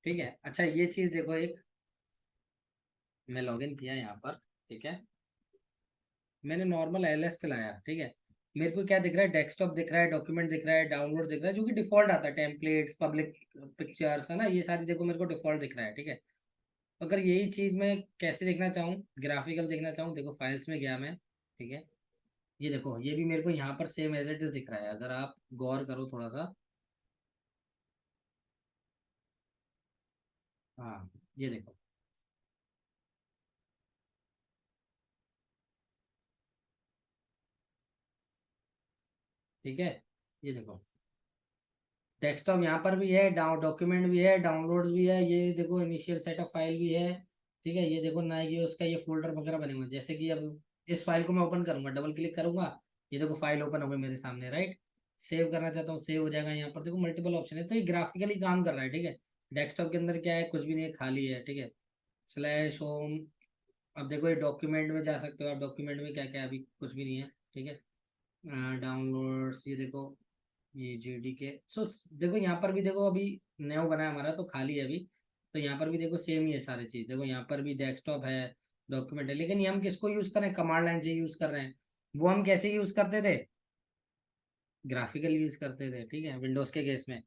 ठीक है। अच्छा, ये चीज देखो, एक मैं लॉगिन किया यहाँ पर, ठीक है, मैंने नॉर्मल LS चलाया, ठीक है। मेरे को क्या दिख रहा है, डेस्कटॉप दिख रहा है, डॉक्यूमेंट दिख रहा है, डाउनलोड दिख रहा है, जो कि डिफॉल्ट आता है, टेम्पलेट्स, पब्लिक पिक्चर्स, है ना, ये सारी देखो मेरे को डिफॉल्ट दिख रहा है, ठीक है। अगर यही चीज मैं कैसे देखना चाहूँ, ग्राफिकल देखना चाहूँ, देखो फाइल्स में गया मैं, ठीक है, ये देखो ये भी मेरे को यहाँ पर सेम एज इट इज दिख रहा है, अगर आप गौर करो थोड़ा सा। हाँ, ये देखो, ठीक है, ये देखो डेस्कटॉप यहाँ पर भी है, डॉक्यूमेंट भी है, डाउनलोड्स भी है, ये देखो इनिशियल सेटअप फाइल भी है, ठीक है, ये देखो ना, ये उसका ये फोल्डर वगैरह बने हुए हैं। जैसे कि अब इस फाइल को मैं ओपन करूंगा, डबल क्लिक करूंगा, ये देखो फाइल ओपन हो गई मेरे सामने, राइट। सेव करना चाहता हूँ, सेव हो जाएगा, यहाँ पर देखो मल्टीपल ऑप्शन है, तो ये ग्राफिकली काम कर रहा है, ठीक है। डेस्कटॉप के अंदर क्या है, कुछ भी नहीं है, खाली है, ठीक है। स्लैश होम, अब देखो ये डॉक्यूमेंट में जा सकते हो आप, डॉक्यूमेंट में क्या क्या है, अभी कुछ भी नहीं है, ठीक है। डाउनलोड्स, ये देखो, ये जेडी के, सो देखो यहाँ पर भी देखो, अभी न्यू बना है हमारा तो खाली है अभी, तो यहाँ पर भी देखो सेम ही है सारी चीज, देखो यहाँ पर भी डेस्कटॉप है, डॉक्यूमेंट है, लेकिन ये हम किसको यूज कर रहे हैं, कमांड लाइन से यूज कर रहे हैं। वो हम कैसे यूज करते थे, ग्राफिकल यूज करते थे, ठीक है, विंडोज के केस में।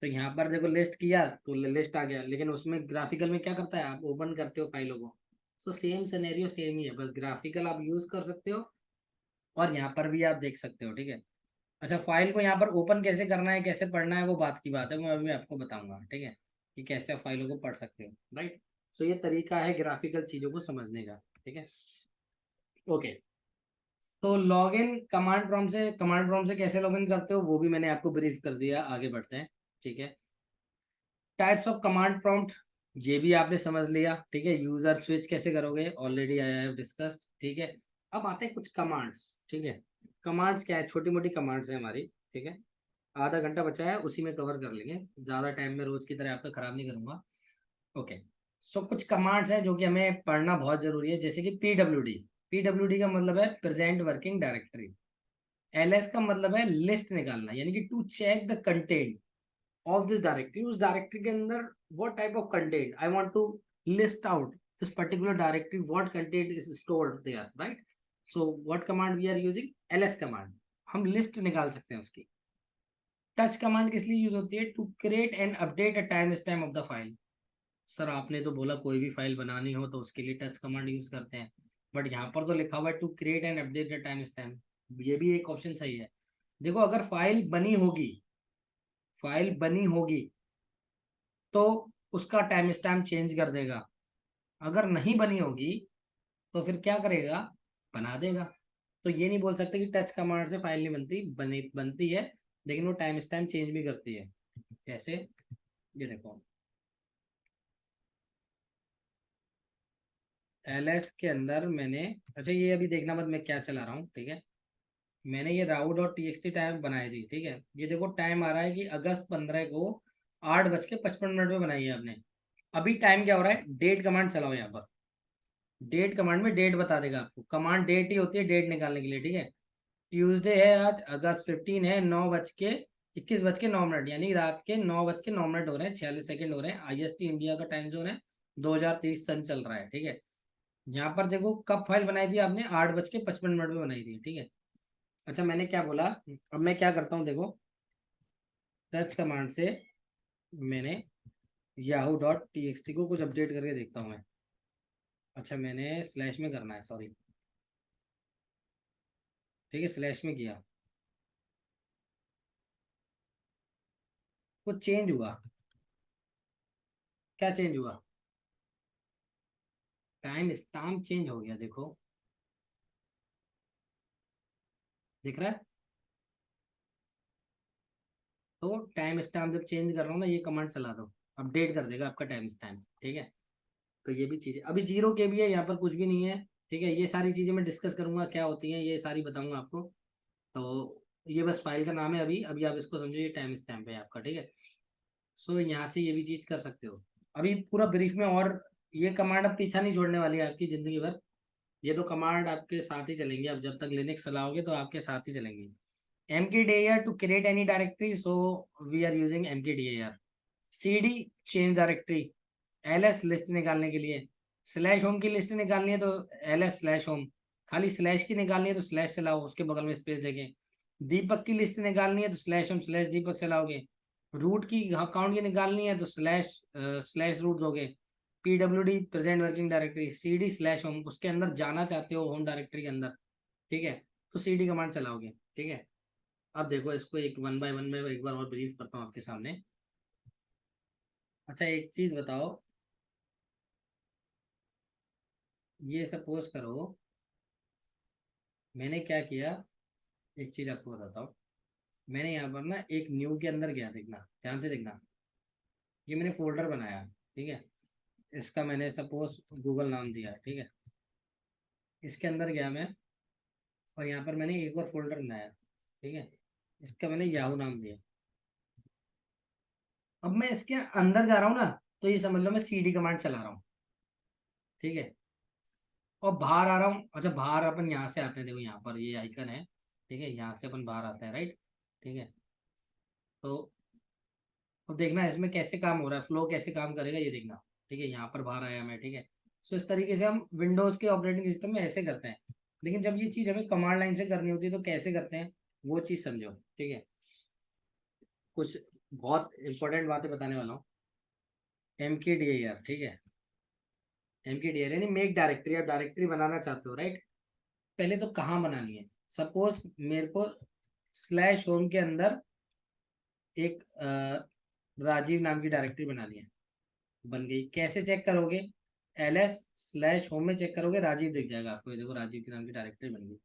तो यहाँ पर देखो लिस्ट किया तो लिस्ट आ गया, लेकिन उसमें ग्राफिकल में क्या करता है, आप ओपन करते हो फाइलों को। सो सेम सिनेरियो सेम ही है, बस ग्राफिकल आप यूज कर सकते हो, और यहाँ पर भी आप देख सकते हो, ठीक है। अच्छा, फाइल को यहाँ पर ओपन कैसे करना है, कैसे पढ़ना है, वो बात की बात है, मैं अभी आपको बताऊंगा, ठीक है, कि कैसे आप फाइलों को पढ़ सकते हो, राइट। सो ये तरीका है ग्राफिकल चीजों को समझने का, ठीक है। ओके, तो लॉगिन कमांड प्रॉम्प्ट से कैसे लॉगिन करते हो वो भी मैंने आपको ब्रीफ कर दिया, आगे बढ़ते हैं, ठीक है। टाइप्स ऑफ कमांड प्रॉम्प्ट, ये भी आपने समझ लिया, ठीक है। यूजर स्विच कैसे करोगे, ऑलरेडी आई हैव डिस्कस्ड, ठीक है। अब आते हैं कुछ कमांड्स, ठीक है। कमांड्स क्या है, छोटी मोटी कमांड्स है हमारी, ठीक है। आधा घंटा बचा है, उसी में कवर कर लेंगे, ज्यादा टाइम में रोज की तरह आपका खराब नहीं करूंगा। ओके, सो कुछ कमांड्स हैं जो कि हमें पढ़ना बहुत जरूरी है, जैसे कि पीडब्ल्यूडी। पीडब्ल्यूडी का मतलब है प्रेजेंट वर्किंग डायरेक्टरी। एलएस का मतलब है लिस्ट निकालना, यानी कि to check the content of this directory, उस डायरेक्टरी के अंदर what type of content I want to list out, this particular directory what content is stored there, right. So what command we are using, LS command, हम list निकाल सकते हैं उसकी। Touch command किस लिए यूज होती है, to create and update a time stamp of the file. Sir आपने तो बोला कोई भी फाइल बनानी हो तो उसके लिए टच कमांड यूज करते हैं, बट यहाँ पर तो लिखा हुआ है to create and update the time stamp, ये भी एक ऑप्शन सही है। देखो अगर फाइल बनी होगी तो उसका टाइम स्टैम्प चेंज कर देगा, अगर नहीं बनी होगी तो फिर क्या करेगा, बना देगा। तो ये नहीं बोल सकते कि टच कमांड से फाइल नहीं बनती, बनती है, लेकिन वो टाइम स्टैम्प चेंज भी करती है। कैसे, ये देखो, एलएस के अंदर मैंने, अच्छा ये अभी देखना मत मैं क्या चला रहा हूँ, ठीक है। मैंने ये राउ डॉट टीएक्सटी टाइम बनाई थी, ठीक है। ये देखो टाइम आ रहा है कि अगस्त 15 को 8:55 में बनाई है आपने। अभी टाइम क्या हो रहा है, डेट कमांड चलाओ यहाँ पर, डेट कमांड में डेट बता देगा आपको, कमांड डेट ही होती है डेट निकालने के लिए, ठीक है। ट्यूसडे है आज, अगस्त 15 है, 21:09, यानी रात के 9:09 हो रहे हैं, 46 सेकंड हो रहे हैं, आईएसटी इंडिया का टाइम जोन है, 2030 सन चल रहा है, ठीक है। यहाँ पर देखो कब फाइल बनाई थी आपने, 8:55 में बनाई थी, ठीक है। अच्छा मैंने क्या बोला, अब मैं क्या करता हूँ देखो, टच कमांड से मैंने Yahoo dot T x T को कुछ अपडेट करके देखता हूँ मैं। अच्छा मैंने स्लैश में करना है, सॉरी, ठीक है, स्लैश में किया, कुछ चेंज हुआ, क्या चेंज हुआ, टाइम स्टैम्प चेंज हो गया, देखो दिख रहा है। तो टाइम स्टैम्प जब चेंज कर रहा हूँ ना, ये कमांड चला दो, अपडेट कर देगा आपका टाइम स्टैम्प, ठीक है। तो ये भी चीज़ें, अभी जीरो के भी है, यहाँ पर कुछ भी नहीं है, ठीक है। ये सारी चीज़ें मैं डिस्कस करूंगा क्या होती हैं, ये सारी बताऊंगा आपको। तो ये बस फाइल का नाम है, अभी अभी आप इसको समझो, ये टाइम स्टैम्प है आपका, ठीक है। सो यहाँ से ये भी चीज़ कर सकते हो, अभी पूरा ब्रीफ में, और ये कमांड अब पीछा नहीं छोड़ने वाली है आपकी ज़िंदगी भर, ये तो कमांड आपके साथ ही चलेंगे, अब जब तक लिनक्स चलाओगे तो आपके साथ ही चलेंगे। mkdir to create any directory, so we are using mkdir। cd change directory, ls list निकालने के लिए, स्लैश होम की लिस्ट निकालनी है तो ls स्लैश होम, खाली स्लैश की निकालनी है तो स्लैश चलाओ, उसके बगल में स्पेस देखें, दीपक की लिस्ट निकालनी है तो स्लैश होम स्लैश दीपक चलाओगे, रूट की अकाउंट की निकालनी है तो स्लैश रूट दोगे, PWD present working directory, CD slash home, उसके अंदर जाना चाहते हो होम डायरेक्टरी के अंदर, ठीक है, तो CD कमांड चलाओगे, ठीक है। अब देखो इसको एक वन बाय वन में एक बार और ब्रीफ करता हूँ आपके सामने। अच्छा एक चीज बताओ, ये सपोज करो मैंने क्या किया, एक चीज आपको बताता हूँ। मैंने यहाँ पर ना एक न्यू के अंदर गया, देखना ध्यान से देखना, ये मैंने फोल्डर बनाया, ठीक है, इसका मैंने सपोज गूगल नाम दिया, ठीक है, इसके अंदर गया मैं और यहाँ पर मैंने एक और फोल्डर बनाया, ठीक है, इसका मैंने याहू नाम दिया। अब मैं इसके अंदर जा रहा हूँ ना, तो ये समझ लो मैं CD कमांड चला रहा हूँ, ठीक है, और बाहर आ रहा हूँ। अच्छा बाहर अपन यहाँ से आते हैं, देखो यहाँ पर ये आइकन है, ठीक है, यहाँ से अपन बाहर आते हैं, राइट, ठीक है। तो अब देखना इसमें कैसे काम हो रहा है, फ्लो कैसे काम करेगा ये देखना, ठीक है, यहाँ पर बाहर आया मैं, ठीक है। सो इस तरीके से हम विंडोज के ऑपरेटिंग सिस्टम में ऐसे करते हैं, लेकिन जब ये चीज़ हमें कमांड लाइन से करनी होती है तो कैसे करते हैं वो चीज़ समझो, ठीक है। कुछ बहुत इंपॉर्टेंट बातें बताने वाला हूँ। MKDIR, ठीक है, MKDIR यानी मेक डायरेक्टरी, आप डायरेक्टरी बनाना चाहते हो, राइट। पहले तो कहाँ बनानी है, सपोज मेरे को स्लैश होम के अंदर एक राजीव नाम की डायरेक्टरी बनानी है, बन गई। कैसे चेक करोगे, LS स्लैश होम में चेक करोगे, राजीव दिख जाएगा आपको, ये देखो राजीव के नाम की डायरेक्टरी बन गई,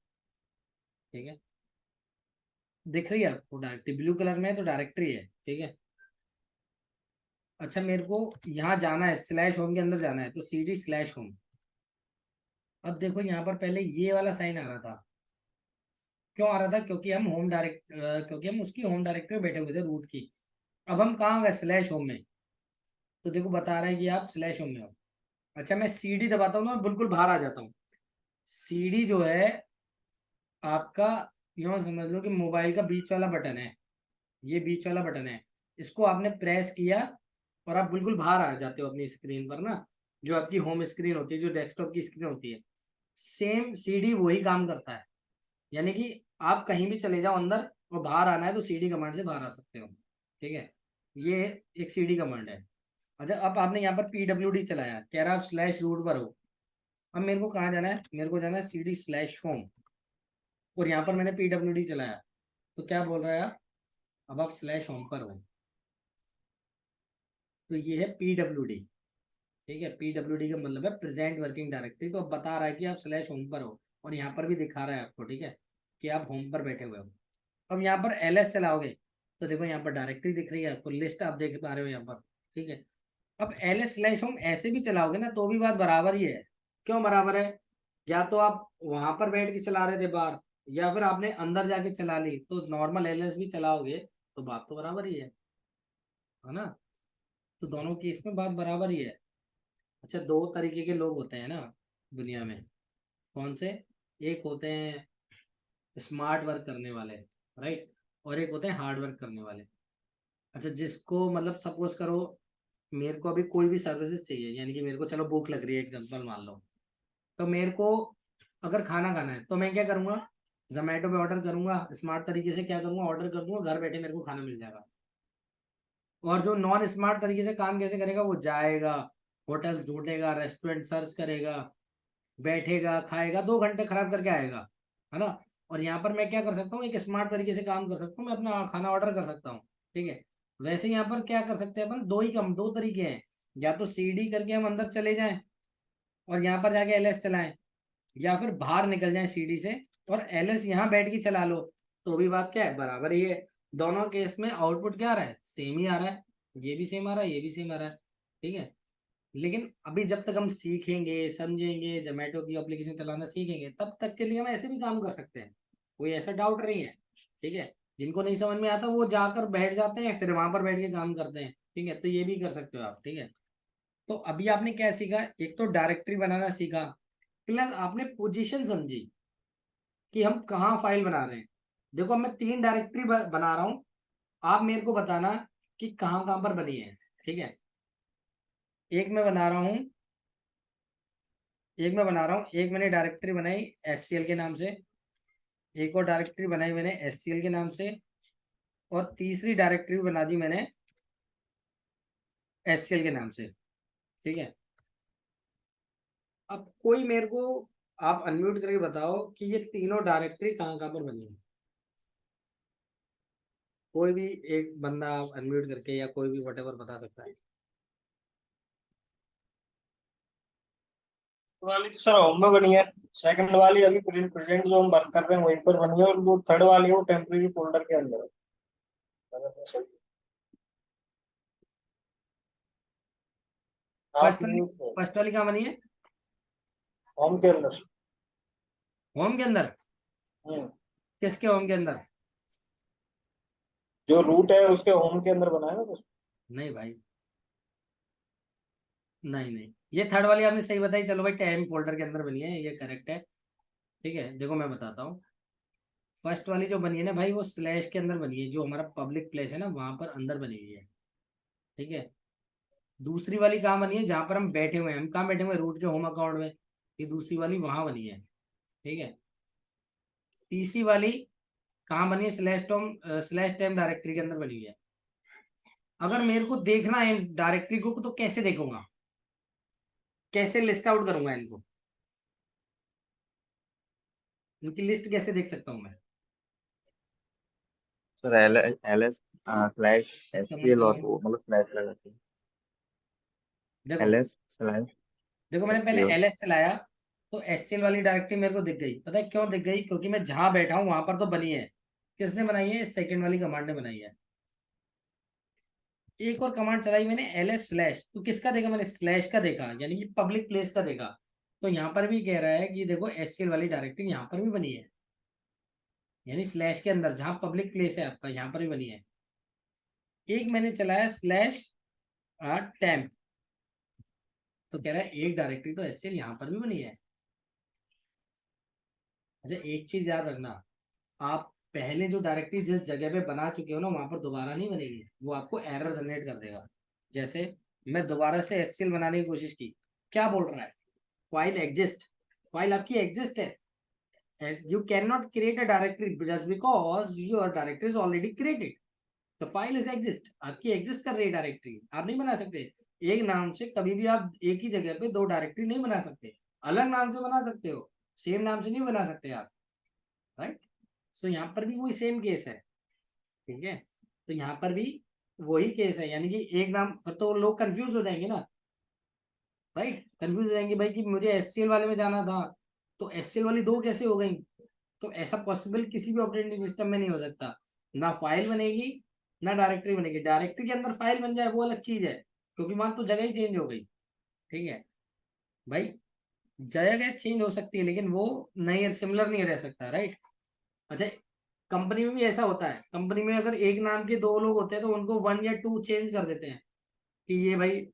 ठीक है, दिख रही है आपको डायरेक्टरी, ब्लू कलर में है तो डायरेक्टरी है, ठीक है। अच्छा मेरे को यहाँ जाना है, स्लैश होम के अंदर जाना है तो CD स्लैश होम। अब देखो यहाँ पर पहले ये वाला साइन आ रहा था, क्यों आ रहा था, क्योंकि हम उसकी होम डायरेक्टरी में बैठे हुए थे रूट की। अब हम कहाँ गए, स्लैश होम में, तो देखो बता रहा है कि आप स्लैश होम में हो। अच्छा मैं CD दबाता हूँ ना, बिल्कुल बाहर आ जाता हूँ। CD जो है आपका, यूँ समझ लो कि मोबाइल का बीच वाला बटन है, ये बीच वाला बटन है, इसको आपने प्रेस किया और आप बिल्कुल बाहर आ जाते हो अपनी स्क्रीन पर ना, जो आपकी होम स्क्रीन होती है, जो डेस्कटॉप की स्क्रीन होती है, सेम CD वही काम करता है। यानी कि आप कहीं भी चले जाओ अंदर और बाहर आना है तो CD कमांड से बाहर आ सकते हो, ठीक है, ये एक CD कमांड है। अच्छा अब आपने यहाँ पर PWD चलाया, कह रहा आप स्लैश रूट पर हो। अब मेरे को कहाँ जाना है, मेरे को जाना है CD स्लैश होम, और यहाँ पर मैंने PWD चलाया, तो क्या बोल रहा है आप, अब आप स्लैश होम पर हो, तो ये है PWD, ठीक है। PWD का मतलब है प्रेजेंट वर्किंग डायरेक्टरी, तो अब बता रहा है कि आप स्लैश होम पर हो, और यहाँ पर भी दिखा रहा है आपको, ठीक है, कि आप होम पर बैठे हुए हो। अब यहाँ पर LS चलाओगे तो देखो यहाँ पर डायरेक्टरी दिख रही है आपको, लिस्ट आप देख पा रहे हो यहाँ पर, ठीक है। अब LS स्लैश होम ऐसे भी चलाओगे ना तो भी बात बराबर ही है। क्यों बराबर है, या तो आप वहां पर बैठ के चला रहे थे बाहर, या फिर आपने अंदर जाके चला ली, तो नॉर्मल LS भी चलाओगे तो बात तो बराबर ही है ना। तो दोनों केस में बात बराबर ही है। अच्छा दो तरीके के लोग होते हैं ना दुनिया में, कौन से, एक होते हैं स्मार्ट वर्क करने वाले, राइट, और एक होते हैं हार्ड वर्क करने वाले। अच्छा जिसको मतलब सपोज करो मेरे को अभी कोई भी सर्विसेज चाहिए, यानी कि मेरे को चलो भूख लग रही है एग्जांपल मान लो, तो मेरे को अगर खाना खाना है तो मैं क्या करूँगा, जोमेटो पे ऑर्डर करूंगा, स्मार्ट तरीके से क्या करूंगा, ऑर्डर कर दूंगा, घर बैठे मेरे को खाना मिल जाएगा। और जो नॉन स्मार्ट तरीके से काम कैसे करेगा, वो जाएगा, होटल्स ढूंढेगा, रेस्टोरेंट सर्च करेगा, बैठेगा, खाएगा, 2 घंटे खराब करके आएगा, है ना। और यहाँ पर मैं क्या कर सकता हूँ, एक स्मार्ट तरीके से काम कर सकता हूँ, मैं अपना खाना ऑर्डर कर सकता हूँ, ठीक है। वैसे यहाँ पर क्या कर सकते हैं अपन, दो तरीके हैं, या तो CD करके हम अंदर चले जाएं और यहाँ पर जाके LS चलाएं, या फिर बाहर निकल जाएं CD से और LS यहाँ बैठ के चला लो, तो भी बात क्या है, बराबर ही है। दोनों केस में आउटपुट क्या आ रहा है, सेम ही आ रहा है, ये भी सेम आ रहा है, ये भी सेम आ रहा है, ठीक है। लेकिन अभी जब तक हम सीखेंगे समझेंगे, जोमेटो की एप्लीकेशन चलाना सीखेंगे, तब तक के लिए हम ऐसे भी काम कर सकते हैं, कोई ऐसा डाउट नहीं है, ठीक है। जिनको नहीं समझ में आता वो जाकर बैठ जाते हैं, फिर वहां पर बैठ के काम करते हैं, ठीक है, तो ये भी कर सकते हो आप, ठीक है। तो अभी आपने क्या सीखा, एक तो डायरेक्टरी बनाना सीखा, प्लस आपने पोजीशन समझी कि हम कहाँ फाइल बना रहे हैं। देखो मैं 3 डायरेक्टरी बना रहा हूँ, आप मेरे को बताना कि कहाँ कहाँ पर बनी है, ठीक है। एक मैं बना रहा हूँ, एक मैंने डायरेक्टरी बनाई HCL के नाम से, एक और डायरेक्टरी बनाई मैंने SCL के नाम से, और तीसरी डायरेक्टरी बना दी मैंने SCL के नाम से। ठीक है, अब कोई मेरे को आप अनम्यूट करके बताओ कि ये तीनों डायरेक्टरी कहाँ कहाँ पर बनी है। कोई भी एक बंदा आप अनम्यूट करके या कोई भी व्हाटएवर बता सकता है। वाली तो सर होम में बनी है, सेकंड वाली अभी प्रेजेंट जो हम वर्क कर रहे हैं वहीं पर बनी है, और वो थर्ड वाली है वो टेम्परेरी फोल्डर के अंदर है। अगर मैं सही आप फर्स्ट वाली म्यूट हो, फर्स्ट वाली कहाँ बनी है? होम के अंदर। होम के अंदर? हम्म, किसके होम के अंदर? जो रूट है उसके होम के अंदर बना है ना सर। नहीं भाई, नहीं नहीं, ये थर्ड वाली आपने सही बताई। चलो भाई, टाइम फोल्डर के अंदर बनी है, ये करेक्ट है। ठीक है, देखो मैं बताता हूँ। फर्स्ट वाली जो बनी है ना भाई, वो स्लैश के अंदर बनी है, जो हमारा पब्लिक प्लेस है ना वहां पर अंदर बनी हुई है। ठीक है, दूसरी वाली कहाँ बनी है? जहां पर हम बैठे हुए हैं, हम कहाँ बैठे हुए हैं? रूट के होम अकाउंट में। ये दूसरी वाली वहां बनी है। ठीक है, तीसरी वाली कहाँ बनी है? स्लैश टाइम डायरेक्टरी के अंदर बनी हुई है। अगर मेरे को देखना है डायरेक्टरी को, तो कैसे देखूंगा? कैसे लिस्ट आउट करूंगा इनको? इनकी लिस्ट कैसे देख सकता हूँ मैं? सर LS स्लैश इस कमेंट SQL, और चलाऊं? वो मतलब स्लैश लगा के देखो, LS स्लैश देखो मैंने पहले SQL। LS चलाया, तो SCL वाली डायरेक्टरी मेरे को दिख गई। पता है क्यों दिख गई? क्योंकि मैं जहां बैठा हूं वहां पर तो बनी है। किसने बनाई है? सेकंड वाली कमांड ने बनाई है। एक और कमांड चलाई मैंने, LS स्लैश, तो किसका देखा मैंने? स्लैश का देखा, यानी कि पब्लिक प्लेस का देखा। तो यहाँ पर भी कह रहा है कि देखो SCL वाली डायरेक्टरी यहाँ पर भी बनी है, यानी स्लैश के अंदर जहाँ पब्लिक प्लेस है आपका, यहाँ पर भी बनी है। एक मैंने चलाया स्लैश टेम्प, तो कह रहा है एक डायरेक्टरी तो SCL यहाँ पर भी बनी है। अच्छा, एक चीज याद रखना, आप पहले जो डायरेक्टरी जिस जगह पे बना चुके हो ना, वहां पर दोबारा नहीं बनेगी, वो आपको एरर जनरेट कर देगा। जैसे मैं दोबारा से SCL बनाने की कोशिश की, क्या बोल रहा है? File exist. फाइल आपकी एग्जिस्ट है, you can not create a directory just because your directory is already created. The file is exist, आपकी एग्जिस्ट कर रही है डायरेक्टरी, आप नहीं बना सकते। एक नाम से कभी भी आप एक ही जगह पे दो डायरेक्टरी नहीं बना सकते। अलग नाम से बना सकते हो, सेम नाम से नहीं बना सकते आप, राइट? सो यहाँ पर भी वही सेम केस है। ठीक है, तो यहाँ पर भी वही केस है, यानी कि एक नाम, फिर तो लोग कंफ्यूज हो जाएंगे ना, राइट? कंफ्यूज हो जाएंगे भाई कि मुझे SCL वाले में जाना था, तो SCL वाली दो कैसे हो गई? तो ऐसा पॉसिबल किसी भी ऑपरेटिंग सिस्टम में नहीं हो सकता। ना फाइल बनेगी, ना डायरेक्टरी बनेगी। डायरेक्टरी के अंदर फाइल बन जाए वो अलग चीज है, क्योंकि वहां तो जगह ही चेंज हो गई। ठीक है भाई, जगह चेंज हो सकती है, लेकिन वो नहीं, सिमिलर नहीं रह सकता, राइट? अच्छा, कंपनी में भी ऐसा होता है। कंपनी में अगर एक नाम के दो लोग होते हैं, तो उनको 1 या 2 चेंज कर देते हैं कि ये भाई,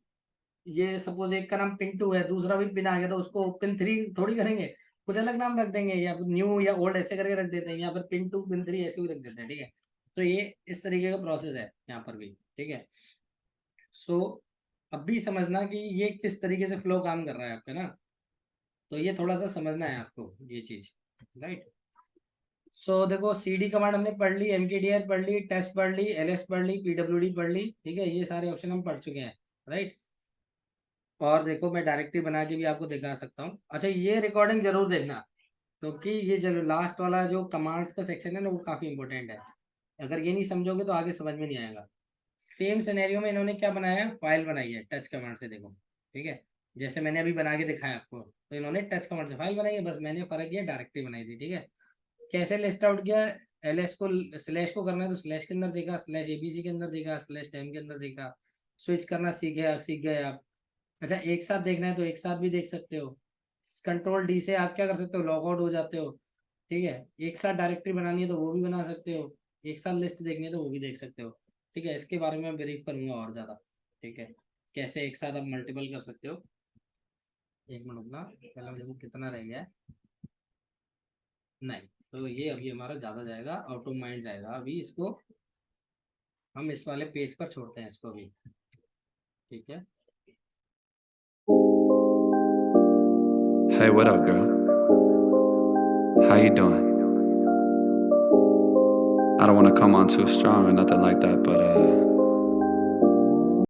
ये सपोज एक का नाम पिंटू है, दूसरा भी पिन आ गया, तो उसको पिन 3 थोड़ी करेंगे, कुछ अलग नाम रख देंगे, या फिर न्यू या ओल्ड ऐसे करके रख देते हैं, या फिर पिन 2 पिन 3 ऐसे भी रख देते हैं। ठीक है, तो ये इस तरीके का प्रोसेस है यहाँ पर भी। ठीक है, सो अब भी समझना कि ये किस तरीके से फ्लो काम कर रहा है आपका ना, तो ये थोड़ा सा समझना है आपको ये चीज, राइट? सो देखो, CD कमांड हमने पढ़ ली, MKDR पढ़ ली, टेस्ट पढ़ ली, LS पढ़ ली, PWD पढ़ ली। ठीक है, ये सारे ऑप्शन हम पढ़ चुके हैं, राइट? और देखो, मैं डायरेक्टरी बना के भी आपको दिखा सकता हूँ। अच्छा, ये रिकॉर्डिंग जरूर देखना, क्योंकि ये जरूर लास्ट वाला जो कमांड्स का सेक्शन है ना, वो काफी इंपॉर्टेंट है। अगर ये नहीं समझोगे तो आगे समझ में नहीं आएगा। सेम सिनेरियो में इन्होंने क्या बनाया है? फाइल बनाई है टच कमांड से, देखो। ठीक है, जैसे मैंने अभी बना के दिखाया आपको, तो इन्होंने टच कमांड से फाइल बनाई है, बस मैंने फर्क किया, डायरेक्टरी बनाई थी। ठीक है, कैसे लिस्ट आउट किया? LS को स्लैश को करना है तो स्लैश के अंदर देखा, स्लैश ABC के अंदर देखा, स्लैश टाइम के अंदर देखा। स्विच करना सीख गए आप। अच्छा, एक साथ देखना है तो एक साथ भी देख सकते हो। Ctrl D से आप क्या कर सकते हो? लॉग आउट हो जाते हो। ठीक है, एक साथ डायरेक्टरी बनानी है तो वो भी बना सकते हो, एक साथ लिस्ट देखनी है तो वो भी देख सकते हो। ठीक है, इसके बारे में ब्रीफ करूंगा और ज़्यादा। ठीक है, कैसे एक साथ आप मल्टीपल कर सकते हो। एक मिनट रुकना, पहले देखो कितना रह गया है। नहीं, तो ये अभी हमारा ज़्यादा जाएगा, ऑटो माइंड जाएगा। अभी इसको हम इस वाले पेज पर छोड़ते हैं इसको अभी। ठीक है, Hey, what up, girl? How you doing? I don't want to come on too strong or nothing like that, but